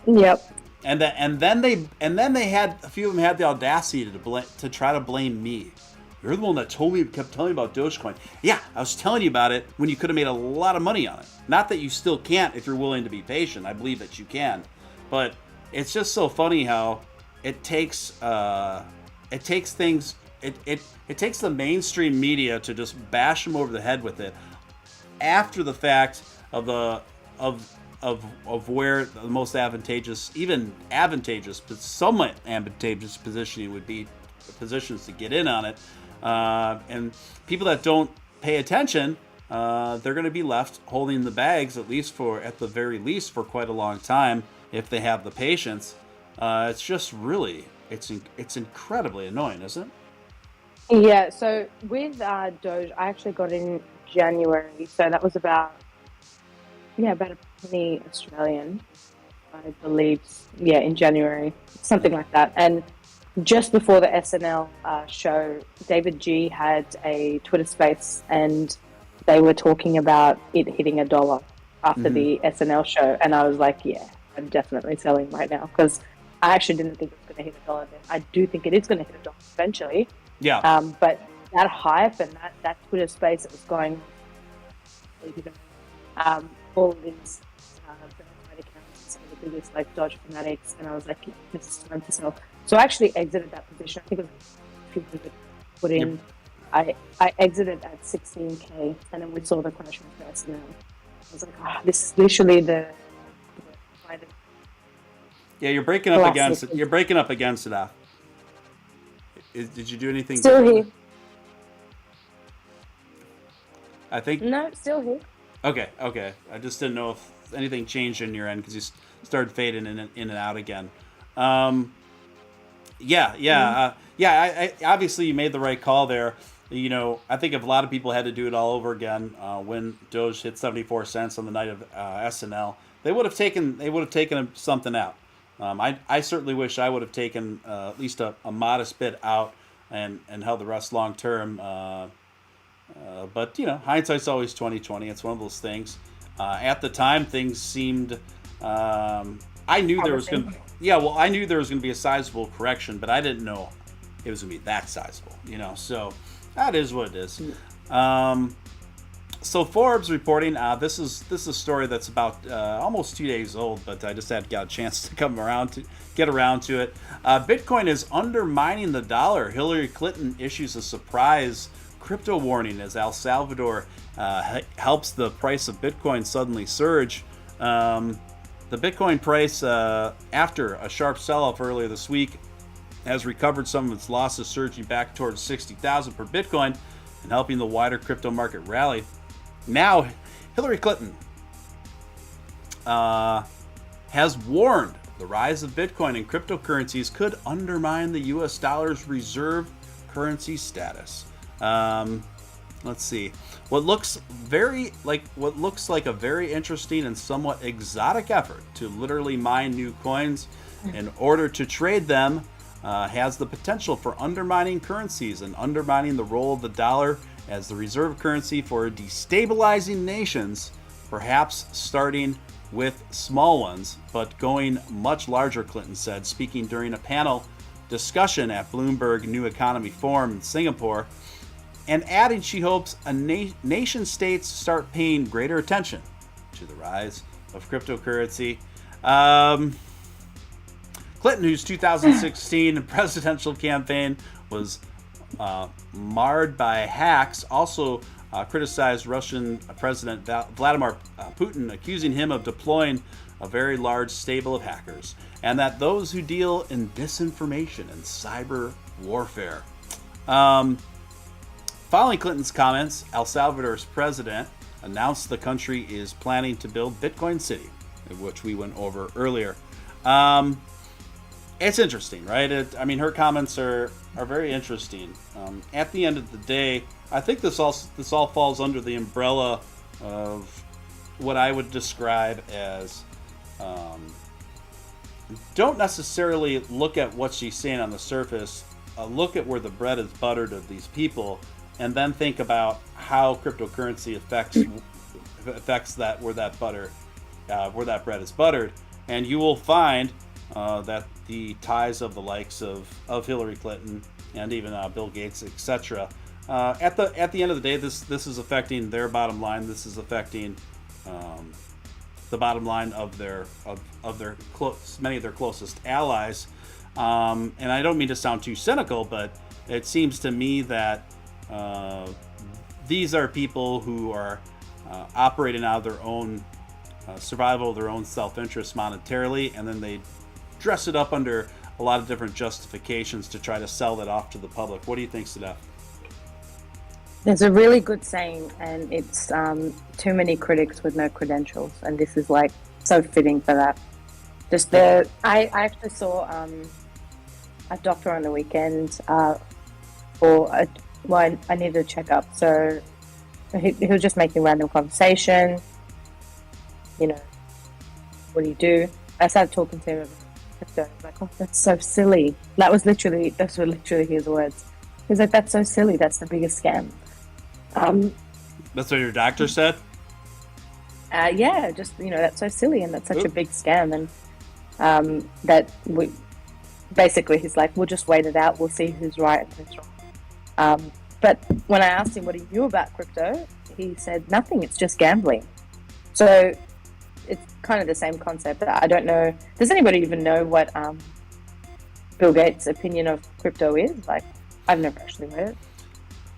Yep. And then they had a few of them had the audacity to try to blame me. you're the one that kept telling me about Dogecoin. Yeah, I was telling you about it when you could have made a lot of money on it. Not that you still can't if you're willing to be patient. I believe that you can, but it's just so funny how it takes things. It takes the mainstream media to just bash them over the head with it after the fact of where the most advantageous, but somewhat advantageous positioning would be positions to get in on it. And people that don't pay attention, they're going to be left holding the bags, at the very least, for quite a long time if they have the patience. It's just really, it's incredibly annoying, isn't it? Yeah, so with Doge, I actually got in January, so that was about a penny Australian, I believe. Yeah, in January, something like that. And just before the SNL show, David G had a Twitter space, and they were talking about it hitting $1 after the SNL show, and I was like, yeah, I'm definitely selling right now, because I actually didn't think it was going to hit $1 then. I do think it is going to hit $1 eventually. Yeah. But that hype and that Twitter space that was going, all of these verified accounts, some of the biggest like Doge fanatics, and I was like, yeah, this is time to sell. So I actually exited that position. I think it was 200 put in. Yep. I exited at 16K, and then we saw the crash with SNL. I was like, this is literally the yeah, you're breaking up against it. You're breaking up against it. Did you do anything? Still here. I think. No, still here. Okay. I just didn't know if anything changed on your end because you started fading in and out again. I obviously you made the right call there. You know, I think if a lot of people had to do it all over again when Doge hit 74 cents on the night of SNL, they would have taken something out. I certainly wish I would have taken at least a modest bit out and held the rest long term. But you know, hindsight's always 20/20. It's one of those things. At the time, things seemed. I knew there was going. I knew there was going to be a sizable correction, but I didn't know it was going to be that sizable. You know, so that is what it is. So Forbes reporting, this is a story that's about almost 2 days old, but I just had got a chance to get around to it. Bitcoin is undermining the dollar. Hillary Clinton issues a surprise crypto warning as El Salvador helps the price of Bitcoin suddenly surge. The Bitcoin price, after a sharp sell-off earlier this week, has recovered some of its losses, surging back towards 60,000 per Bitcoin and helping the wider crypto market rally. Now, Hillary Clinton has warned the rise of Bitcoin and cryptocurrencies could undermine the U.S. dollar's reserve currency status. Let's see. What looks like a very interesting and somewhat exotic effort to literally mine new coins in order to trade them has the potential for undermining currencies and undermining the role of the dollar as the reserve currency for destabilizing nations, perhaps starting with small ones, but going much larger, Clinton said, speaking during a panel discussion at Bloomberg New Economy Forum in Singapore, and adding she hopes nation states start paying greater attention to the rise of cryptocurrency. Clinton, whose 2016 presidential campaign was marred by hacks, also criticized Russian President Vladimir Putin, accusing him of deploying a very large stable of hackers, and that those who deal in disinformation and cyber warfare. Following Clinton's comments, El Salvador's president announced the country is planning to build Bitcoin City, which we went over earlier. It's interesting, right? Her comments are very interesting. At the end of the day, I think this all falls under the umbrella of what I would describe as don't necessarily look at what she's saying on the surface. Look at where the bread is buttered of these people, and then think about how cryptocurrency affects that where that bread is buttered, and you will find that the ties of the likes of Hillary Clinton and even Bill Gates, etc. At the end of the day, this is affecting their bottom line. This is affecting the bottom line of their many of their closest allies. And I don't mean to sound too cynical, but it seems to me that these are people who are operating out of their own survival, their own self-interest monetarily, and then they dress it up under a lot of different justifications to try to sell that off to the public. What do you think, Sadaf? There's a really good saying, and it's too many critics with no credentials, and this is like so fitting for that. Just I actually saw a doctor on the weekend I needed a checkup, so he was just making random conversation. You know, what do you do? I started talking to him about crypto. I was like, oh, that's so silly. Those were literally his words. He's like, that's so silly. That's the biggest scam. That's what your doctor said? Yeah, just, that's so silly and that's such a big scam. And basically he's like, we'll just wait it out. We'll see who's right and who's wrong. But when I asked him what he knew about crypto, he said nothing. It's just gambling. So it's kind of the same concept. I don't know. Does anybody even know what Bill Gates' opinion of crypto is? Like, I've never actually read it.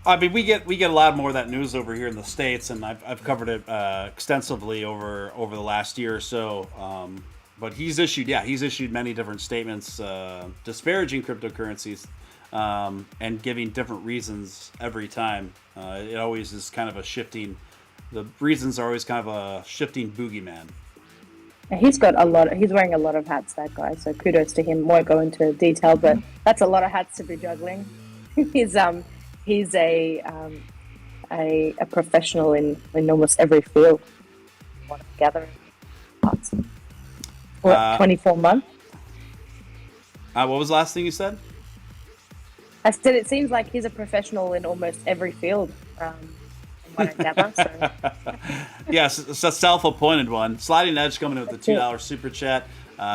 I mean, we get a lot more of that news over here in the States, and I've covered it extensively over the last year or so. But he's issued many different statements disparaging cryptocurrencies and giving different reasons every time. It always is kind of a shifting. The reasons are always kind of a shifting boogeyman. He's wearing a lot of hats, that guy. So kudos to him. Won't go into detail, but that's a lot of hats to be juggling. He's a professional in almost every field. What I'm gathering. 24 months? What was the last thing you said? I said it seems like he's a professional in almost every field. From what I gather. So. Yes, it's a self-appointed one. Sliding Edge coming in with the $2 super chat.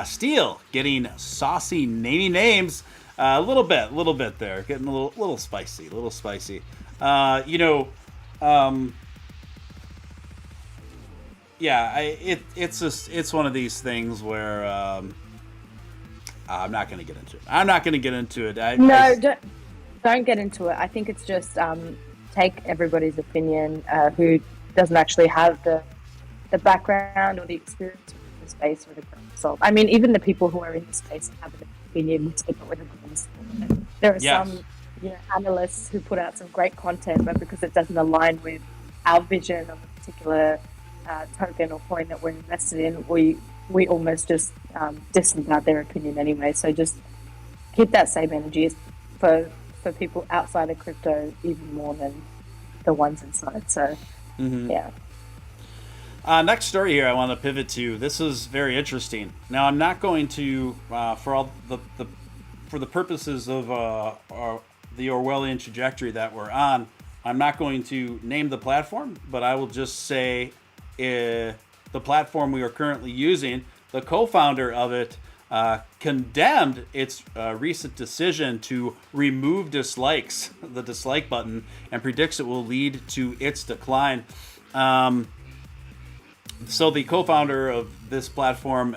Steele getting saucy namey names. A little bit there, getting a little spicy, it's one of these things where I'm not going to get into it. Don't get into it. I think it's just take everybody's opinion who doesn't actually have the background or the experience in the space or the result. I mean, even the people who are in the space and have an opinion, we take it with a grain of salt. There are some analysts who put out some great content, but because it doesn't align with our vision of a particular token or coin that we're invested in, we almost just disregard their opinion anyway. So just keep that same energy for people outside of crypto, even more than the ones inside. So yeah. Next story here I want to pivot to. This is very interesting. Now I'm not going to for the purposes of the Orwellian trajectory that we're on, I'm not going to name the platform, but I will just say the platform we are currently using, the co-founder of it condemned its recent decision to remove dislikes, the dislike button, and predicts it will lead to its decline. So the co-founder of this platform,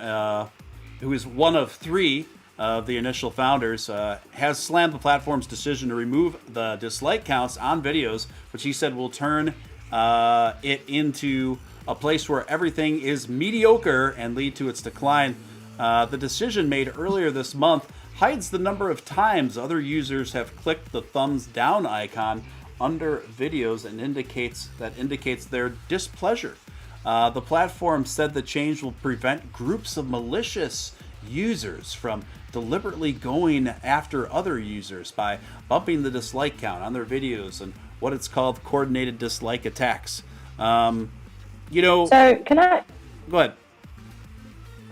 who is one of three of the initial founders, has slammed the platform's decision to remove the dislike counts on videos, which he said will turn it into a place where everything is mediocre and lead to its decline. The decision made earlier this month hides the number of times other users have clicked the thumbs down icon under videos and indicates their displeasure. The platform said the change will prevent groups of malicious users from deliberately going after other users by bumping the dislike count on their videos and what it's called coordinated dislike attacks. So can I go ahead?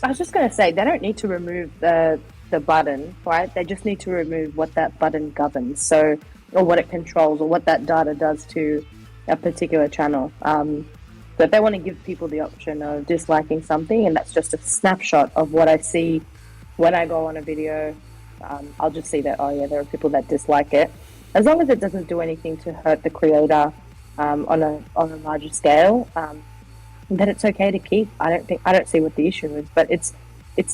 I was just going to say, they don't need to remove the button, right? They just need to remove what that button governs, or what it controls, or what that data does to a particular channel. But they want to give people the option of disliking something, and that's just a snapshot of what I see when I go on a video I'll just see that, oh yeah, there are people that dislike it. As long as it doesn't do anything to hurt the creator on a larger scale, then it's okay to keep. I don't see what the issue is, but it's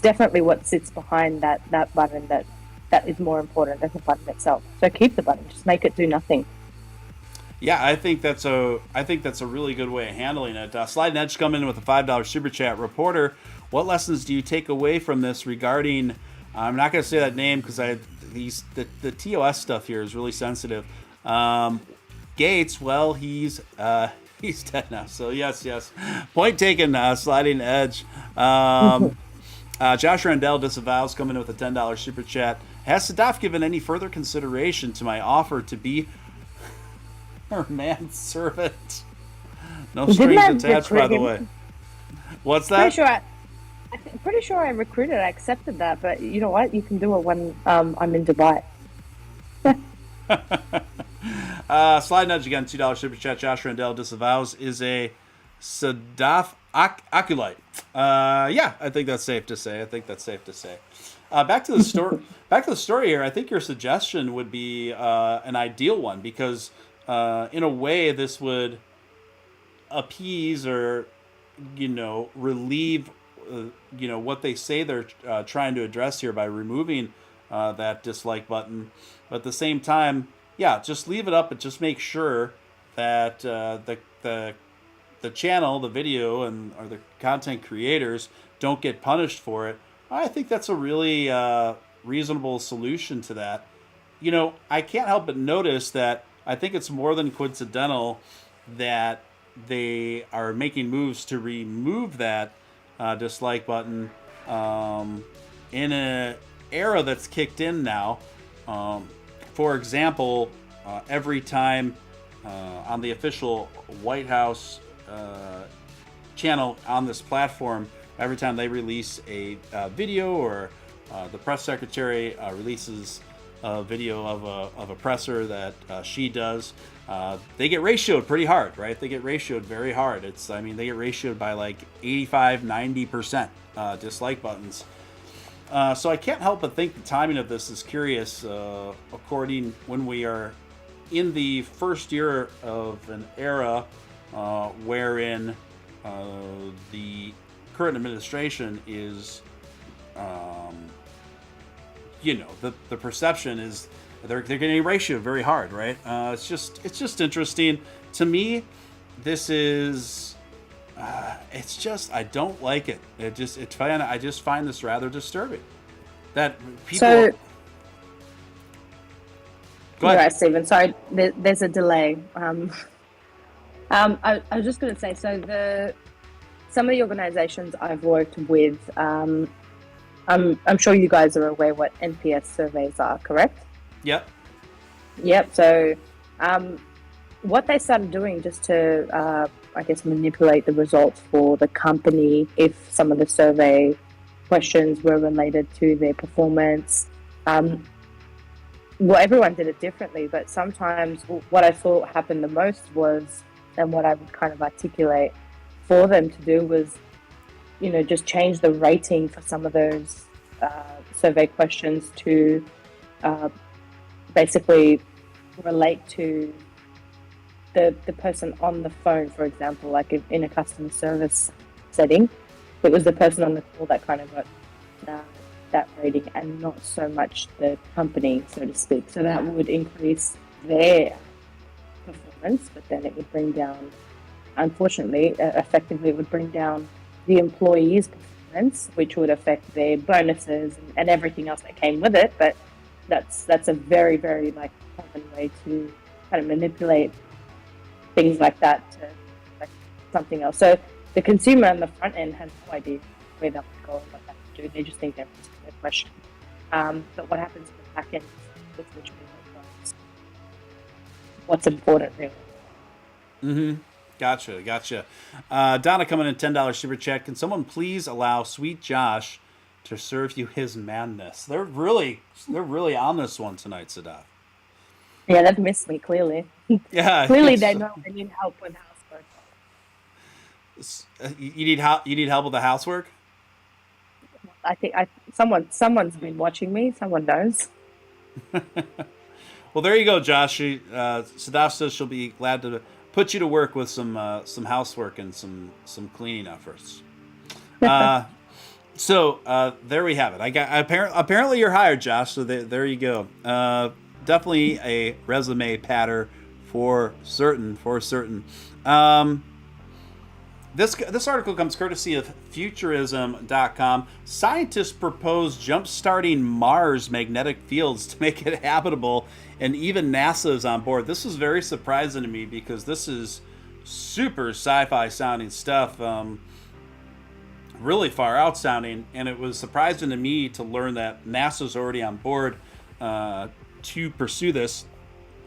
definitely what sits behind that button that is more important than the button itself. So keep the button, just make it do nothing. Yeah, I think that's a really good way of handling it. Slide Edge coming in with a $5 super chat. Reporter, what lessons do you take away from this regarding? I'm not going to say that name because the TOS stuff here is really sensitive. Gates, well, he's dead now. So yes, point taken. Sliding Edge. Josh Randell disavows coming in with a $10 super chat. Has Sadaf given any further consideration to my offer to be her manservant? No strings attached, by the way. What's that? Pretty sure I recruited. I accepted that, but you know what? You can do it when I'm in Dubai. Slide Nudge again, $2 super chat. Josh Randell disavows is a Sadaf acolyte. Yeah, I think that's safe to say. Back to the story. Back to the story here. I think your suggestion would be an ideal one because, in a way, this would appease or, relieve, what they say they're trying to address here by removing that dislike button. But at the same time, yeah, just leave it up, but just make sure that the channel, the video, or the content creators don't get punished for it. I think that's a really reasonable solution to that. I can't help but notice that I think it's more than coincidental that they are making moves to remove that dislike button in an era that's kicked in now. For example, every time on the official White House channel on this platform, every time they release a video or the press secretary releases a video of a presser that she does, they get ratioed pretty hard, right? They get ratioed very hard. They get ratioed by like 85-90% dislike buttons. So I can't help but think the timing of this is curious, according when we are in the first year of an era wherein the current administration is, the perception is they're getting ratioed very hard, right? It's just interesting to me. This is. I don't like it. I just find this rather disturbing. That people. So, go ahead, right, Stephen. Sorry, there's a delay. I was just going to say, so some of the organizations I've worked with, I'm sure you guys are aware what NPS surveys are, correct? Yep. So, what they started doing just to, manipulate the results for the company if some of the survey questions were related to their performance. Everyone did it differently, but sometimes what I thought happened the most was, and what I would kind of articulate for them to do was, just change the rating for some of those survey questions to basically relate to the person on the phone, for example, like if in a customer service setting, it was the person on the call that kind of got that rating and not so much the company, so to speak. So that would increase their performance, but then it would bring down, unfortunately, effectively, it would bring down the employees' performance, which would affect their bonuses and everything else that came with it. But that's a very, very common way to kind of manipulate things like that to something else. So the consumer on the front end has no idea where that would go and what that would do. They just think they're asking a question. But what happens in the back end is which what's important, really. Mm-hmm. Gotcha. Donna coming in, $10 super chat. Can someone please allow Sweet Josh to serve you his madness? They're really on this one tonight, Sadaf. Yeah, they've missed me, clearly. Yeah. Clearly they know they need help with housework. You need help with the housework? I think someone's been watching me. Someone knows. Well, there you go, Josh. Sadaf says she'll be glad to put you to work with some housework and some cleaning efforts. So there we have it. Apparently you're hired, Josh. So there you go. Definitely a resume patter for certain. This article comes courtesy of Futurism.com. Scientists propose jump-starting Mars magnetic fields to make it habitable, and even NASA is on board. This is very surprising to me because this is super sci-fi sounding stuff, really far out sounding, and it was surprising to me to learn that NASA's already on board to pursue this.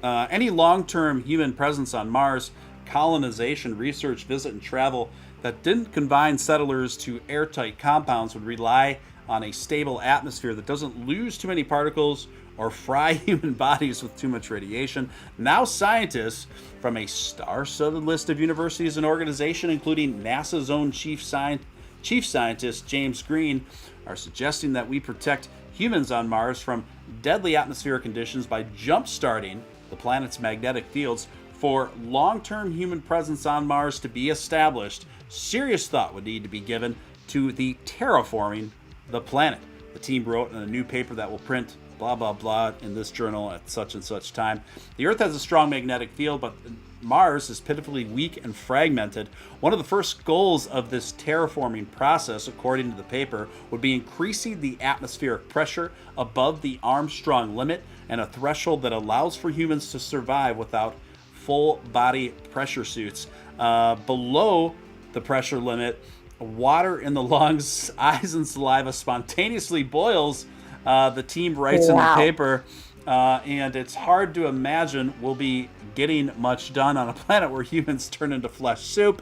Any long-term human presence on Mars, colonization, research, visit, and travel that didn't confine settlers to airtight compounds would rely on a stable atmosphere that doesn't lose too many particles or fry human bodies with too much radiation. Now scientists from a star-studded list of universities and organizations, including NASA's own chief scientist James Green, are suggesting that we protect humans on Mars from deadly atmospheric conditions by jump-starting the planet's magnetic fields. For long-term human presence on Mars to be established, serious thought would need to be given to the terraforming the planet. The team wrote in a new paper that will print blah blah blah in this journal at such and such time. The Earth has a strong magnetic field, but Mars is pitifully weak and fragmented. One of the first goals of this terraforming process, according to the paper, would be increasing the atmospheric pressure above the Armstrong limit and a threshold that allows for humans to survive without full body pressure suits. Below the pressure limit, water in the lungs, eyes, and saliva spontaneously boils, the team writes in the paper, and it's hard to imagine we'll be getting much done on a planet where humans turn into flesh soup.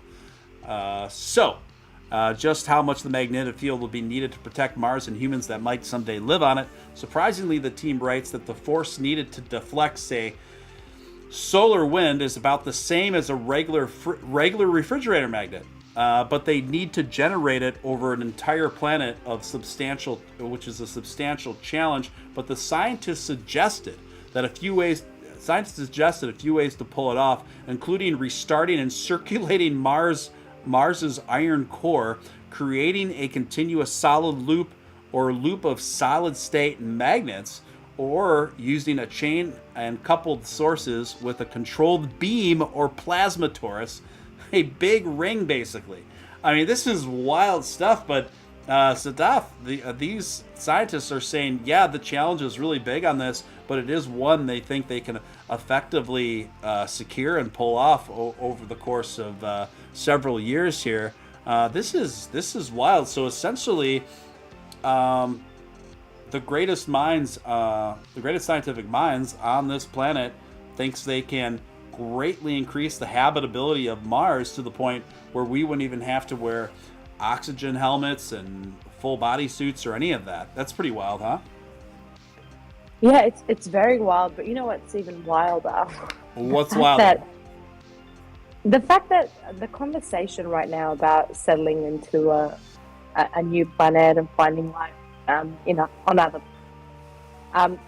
Just how much the magnetic field will be needed to protect Mars and humans that might someday live on it. Surprisingly, the team writes that the force needed to deflect, say, solar wind is about the same as a regular refrigerator magnet, but they need to generate it over an entire planet which is a substantial challenge. But the scientists suggested a few ways to pull it off, including restarting and circulating Mars's iron core, creating a continuous solid loop or loop of solid state magnets, or using a chain and coupled sources with a controlled beam or plasma torus, a big ring basically. I mean, this is wild stuff, but Sadaf, these scientists are saying, yeah, the challenge is really big on this, but it is one they think they can effectively secure and pull off over the course of several years here. This is wild. So essentially, the greatest scientific minds on this planet thinks they can greatly increase the habitability of Mars to the point where we wouldn't even have to wear oxygen helmets and full body suits or any of that. That's pretty wild, huh? Yeah, it's very wild, but you know what's even wilder? What's wild? The fact that the conversation right now about settling into a new planet and finding life on other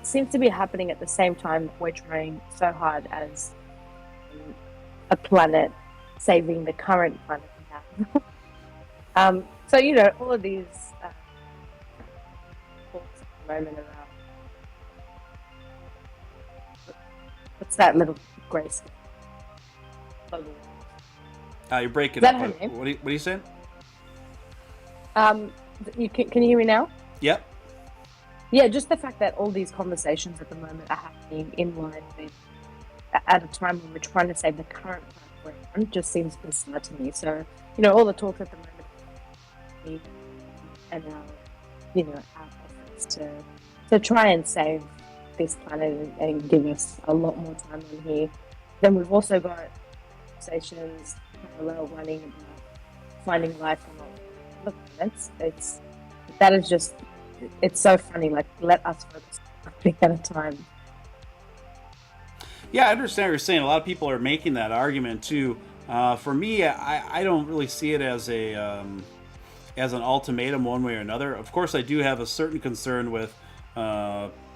seems to be happening at the same time that we're trying so hard as a planet saving the current planet we have. So all of these thoughts at the moment around what's that little grace? You're breaking Is up. that her name? What are you saying? Can you hear me now? Yep. Yeah, just the fact that all these conversations at the moment are happening in line with at a time when we're trying to save the current planet we're on just seems bizarre to me. So, all the talk at the moment and our efforts to try and save this planet and give us a lot more time on here. Then we've also got conversations parallel running about finding life on other planets. It's so funny. Like, let us focus one thing at a time. Yeah, I understand what you're saying. A lot of people are making that argument too. For me, I don't really see it as as an ultimatum one way or another. Of course, I do have a certain concern with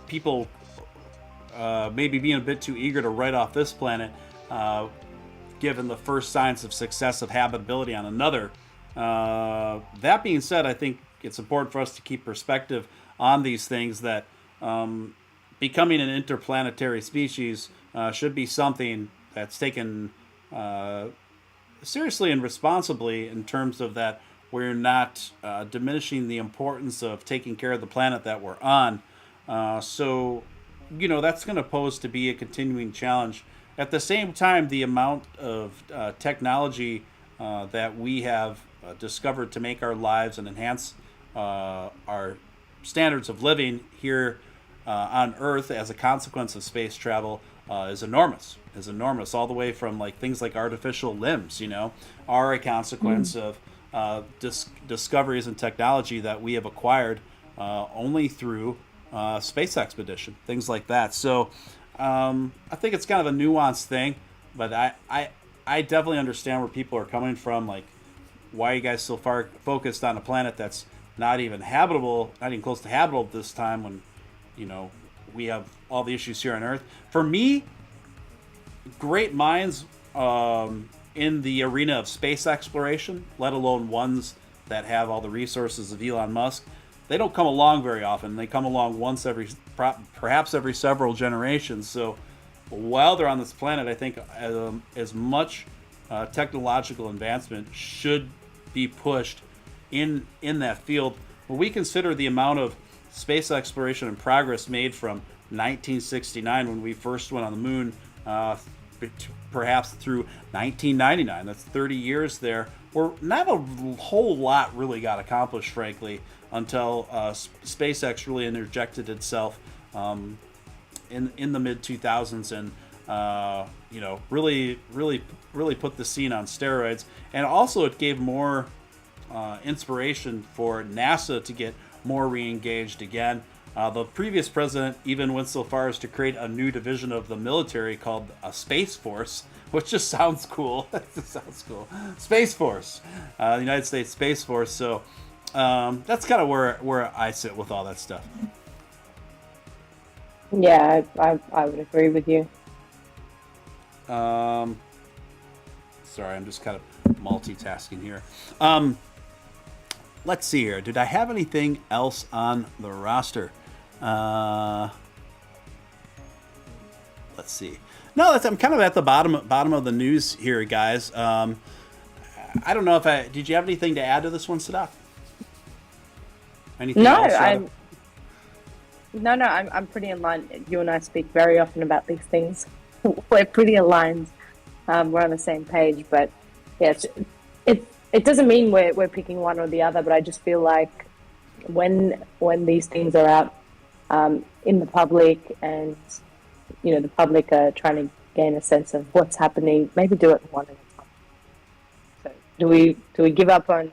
people maybe being a bit too eager to write off this planet, given the first signs of success of habitability on another. That being said, I think it's important for us to keep perspective on these things, that becoming an interplanetary species should be something that's taken seriously and responsibly, in terms of that we're not diminishing the importance of taking care of the planet that we're on. So, that's going to pose to be a continuing challenge. At the same time, the amount of technology that we have discovered to make our lives and enhance our standards of living here on Earth as a consequence of space travel is enormous. All the way from things like artificial limbs, are a consequence of discoveries and technology that we have acquired only through space expedition, things like that. So I think it's kind of a nuanced thing, but I definitely understand where people are coming from. Why are you guys so far focused on a planet that's not even habitable, not even close to habitable at this time, when we have all the issues here on Earth? For me, great minds in the arena of space exploration, let alone ones that have all the resources of Elon Musk, they don't come along very often. They come along once perhaps every several generations. So while they're on this planet, I think as much technological advancement should be pushed in that field. When we consider the amount of space exploration and progress made from 1969, when we first went on the moon, perhaps through 1999, that's 30 years there, where not a whole lot really got accomplished, frankly, until SpaceX really interjected itself in the mid 2000s, and really put the scene on steroids. And also, it gave more inspiration for NASA to get more re-engaged again. The previous president even went so far as to create a new division of the military called a Space Force, which just sounds cool. It just sounds cool. Space Force, the United States Space Force. So that's kind of where I sit with all that stuff. Yeah, I would agree with you. Sorry, I'm just kind of multitasking here. Let's see here. Did I have anything else on the roster? Let's see. No, I'm kind of at the bottom of the news here, guys. I don't know if did you have anything to add to this one, Sadaf? Anything else? I'm pretty in line. You and I speak very often about these things. We're pretty aligned. We're on the same page, but yes, it doesn't mean we're picking one or the other, but I just feel like when these things are out in the public, and the public are trying to gain a sense of what's happening, maybe do it one at a time. So do we give up on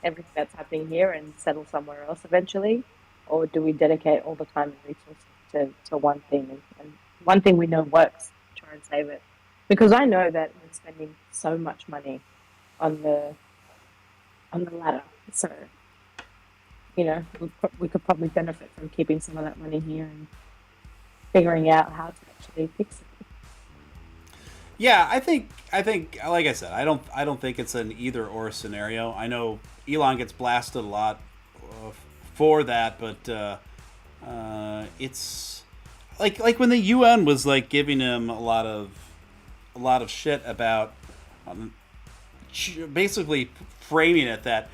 everything that's happening here and settle somewhere else eventually, or do we dedicate all the time and resources to one thing, and one thing we know works, try and save it? Because I know that we're spending so much money on the ladder, so we could probably benefit from keeping some of that money here and figuring out how to actually fix it. Yeah, I think like I said, I don't think it's an either or scenario. I know Elon gets blasted a lot for that, but it's like when the UN was giving him a lot of shit about basically framing it that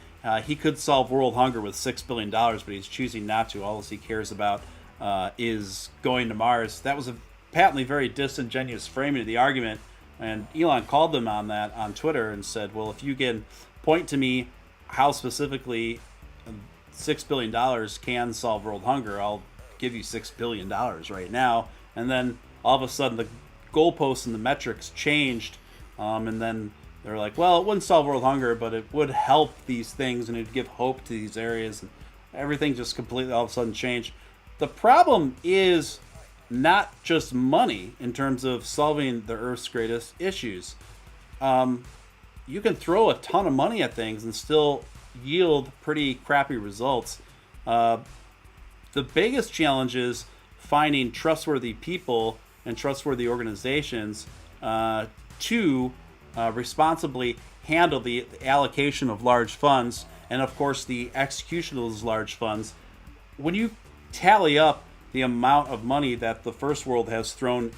he could solve world hunger with $6 billion, but he's choosing not to. All he cares about is going to Mars. That was a patently very disingenuous framing of the argument, and Elon called them on that on Twitter and said, well, if you can point to me how specifically $6 billion can solve world hunger, I'll give you $6 billion right now. And then all of a sudden the goalposts and the metrics changed, and then they're like, well, it wouldn't solve world hunger, but it would help these things, and it'd give hope to these areas, and everything just completely all of a sudden changed. The problem is not just money in terms of solving the Earth's greatest issues. You can throw a ton of money at things and still yield pretty crappy results. The biggest challenge is finding trustworthy people and trustworthy organizations to responsibly handle the allocation of large funds and, of course, the execution of those large funds. When you tally up the amount of money that the first world has thrown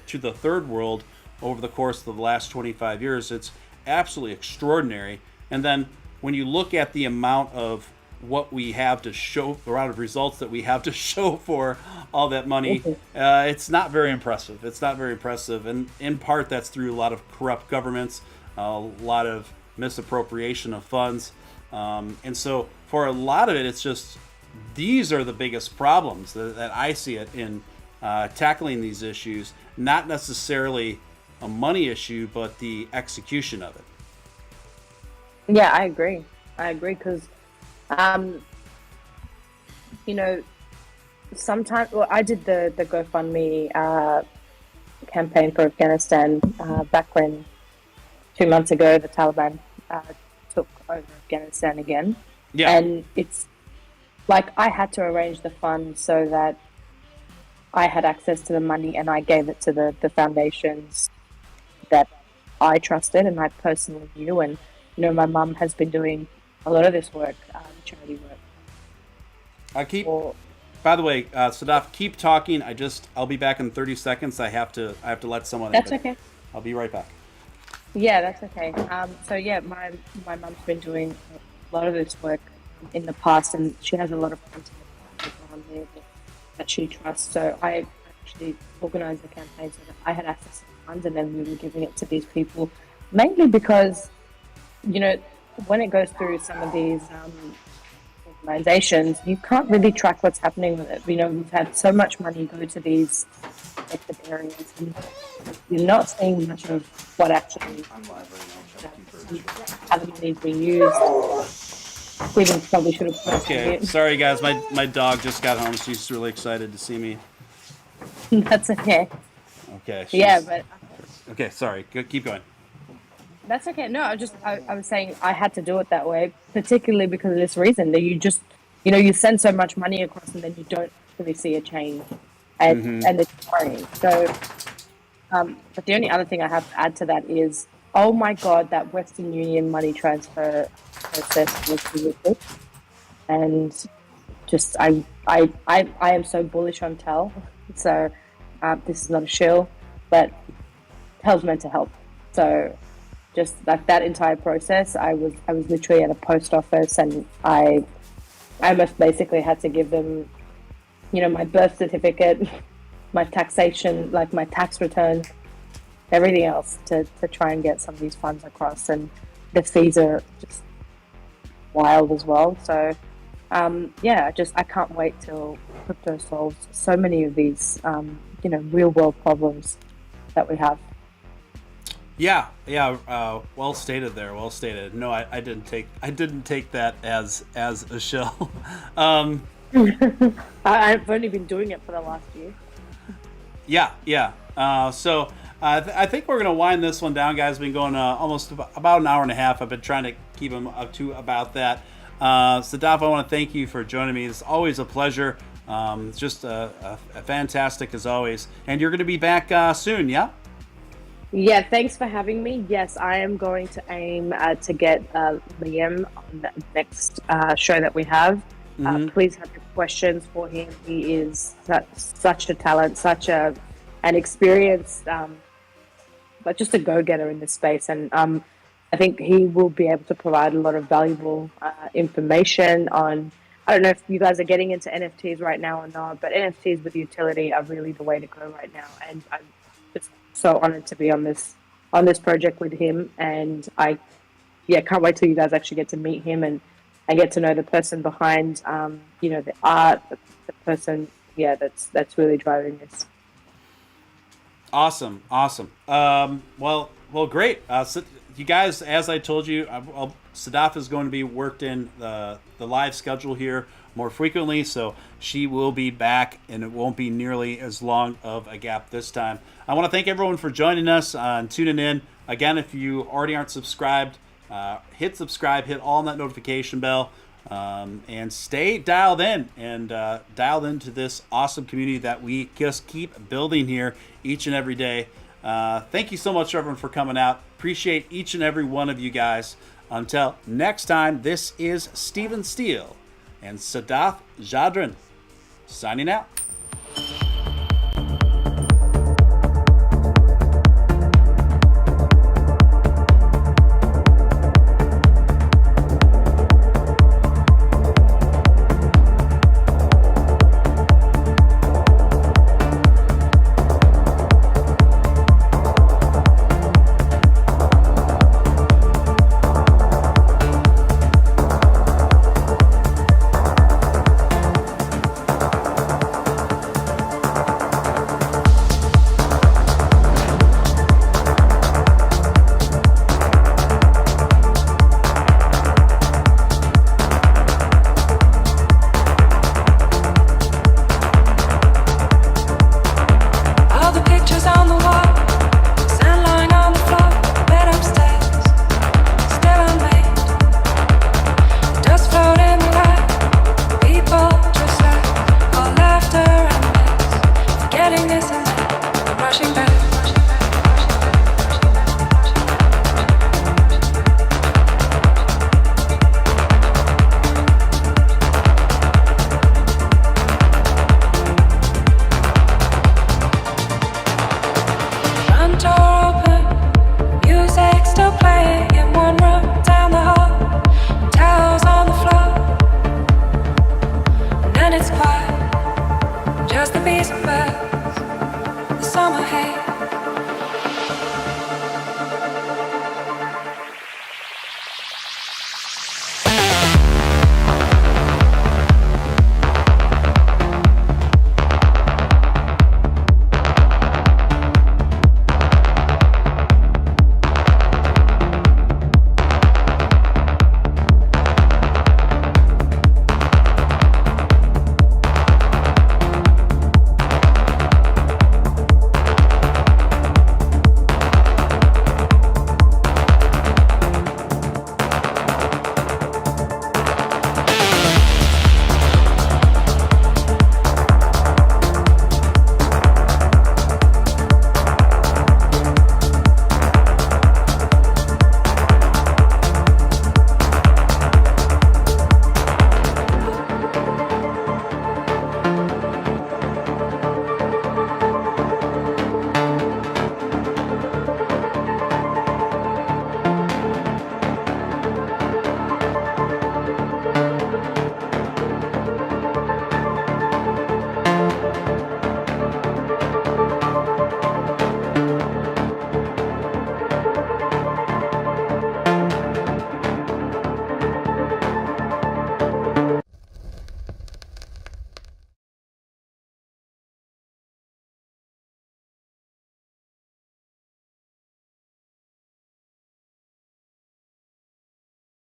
to the third world over the course of the last 25 years, it's absolutely extraordinary. And then when you look at the amount of what we have to show, the amount of results that we have to show for all that money, it's not very impressive. It's not very impressive. And in part, that's through a lot of corrupt governments, a lot of misappropriation of funds. And so for a lot of it, it's just, these are the biggest problems that I see it in tackling these issues, not necessarily a money issue, but the execution of it. Yeah, I agree because, sometimes, well, I did the GoFundMe campaign for Afghanistan back when 2 months ago the Taliban took over Afghanistan again. Yeah. And it's like I had to arrange the fund so that I had access to the money, and I gave it to the foundations that I trusted and I personally knew. And my mum has been doing a lot of this work, charity work. By the way, Sadaf, keep talking. I'll be back in 30 seconds. I have to let someone. That's okay. I'll be right back. Yeah, that's okay. So yeah, my mum's been doing a lot of this work in the past, and she has a lot of content on there that she trusts. So I actually organised the campaign so that I had access to the funds, and then we were giving it to these people, mainly because, when it goes through some of these organizations, you can't really track what's happening with it. We've had so much money go to these affected areas, and you're not seeing much of what actually how the money is being used. Stephen probably should have. Okay, sorry guys, my dog just got home. She's really excited to see me. That's okay. Okay. Yeah, but okay. Sorry. Keep going. That's okay. No, I was saying I had to do it that way, particularly because of this reason that you just, you send so much money across and then you don't really see a change, and it's worrying. So, but the only other thing I have to add to that is, oh my God, that Western Union money transfer process was ridiculous, and just I am so bullish on Tel. So this is not a shill, but Tel's meant to help. So just like that entire process, I was literally at a post office, and I almost basically had to give them, my birth certificate, my taxation, like my tax return, everything else to try and get some of these funds across. And the fees are just wild as well. So I can't wait till crypto solves so many of these real world problems that we have. Yeah. Well stated there. Well stated. No, I didn't take that as a shill. I've only been doing it for the last year. Yeah. So I think we're gonna wind this one down, guys. We've been going almost about an hour and a half. I've been trying to keep them up to about that. Sadaf, I want to thank you for joining me. It's always a pleasure. Just a fantastic as always. And you're going to be back soon, yeah? Yeah, thanks for having me. Yes, I am going to aim to get Liam on the next show that we have. Please have your questions for him. He is such a talent, such an experienced, but just a go-getter in this space. And I think he will be able to provide a lot of valuable information on, I don't know if you guys are getting into NFTs right now or not, but NFTs with utility are really the way to go right now. And I'm just so honored to be on this project with him. And I can't wait till you guys actually get to meet him and get to know the person behind, the art, the person, that's really driving this. Awesome. Well, great. So you guys, as I told you, Sadaf is going to be worked in the live schedule here more frequently, so she will be back, and it won't be nearly as long of a gap this time. I want to thank everyone for joining us and tuning in. Again, if you already aren't subscribed, hit subscribe, hit all that notification bell, and stay dialed in and dialed into this awesome community that we just keep building here each and every day. Thank you so much, everyone, for coming out. Appreciate each and every one of you guys. Until next time, this is Steele and Sadaf Jadran signing out.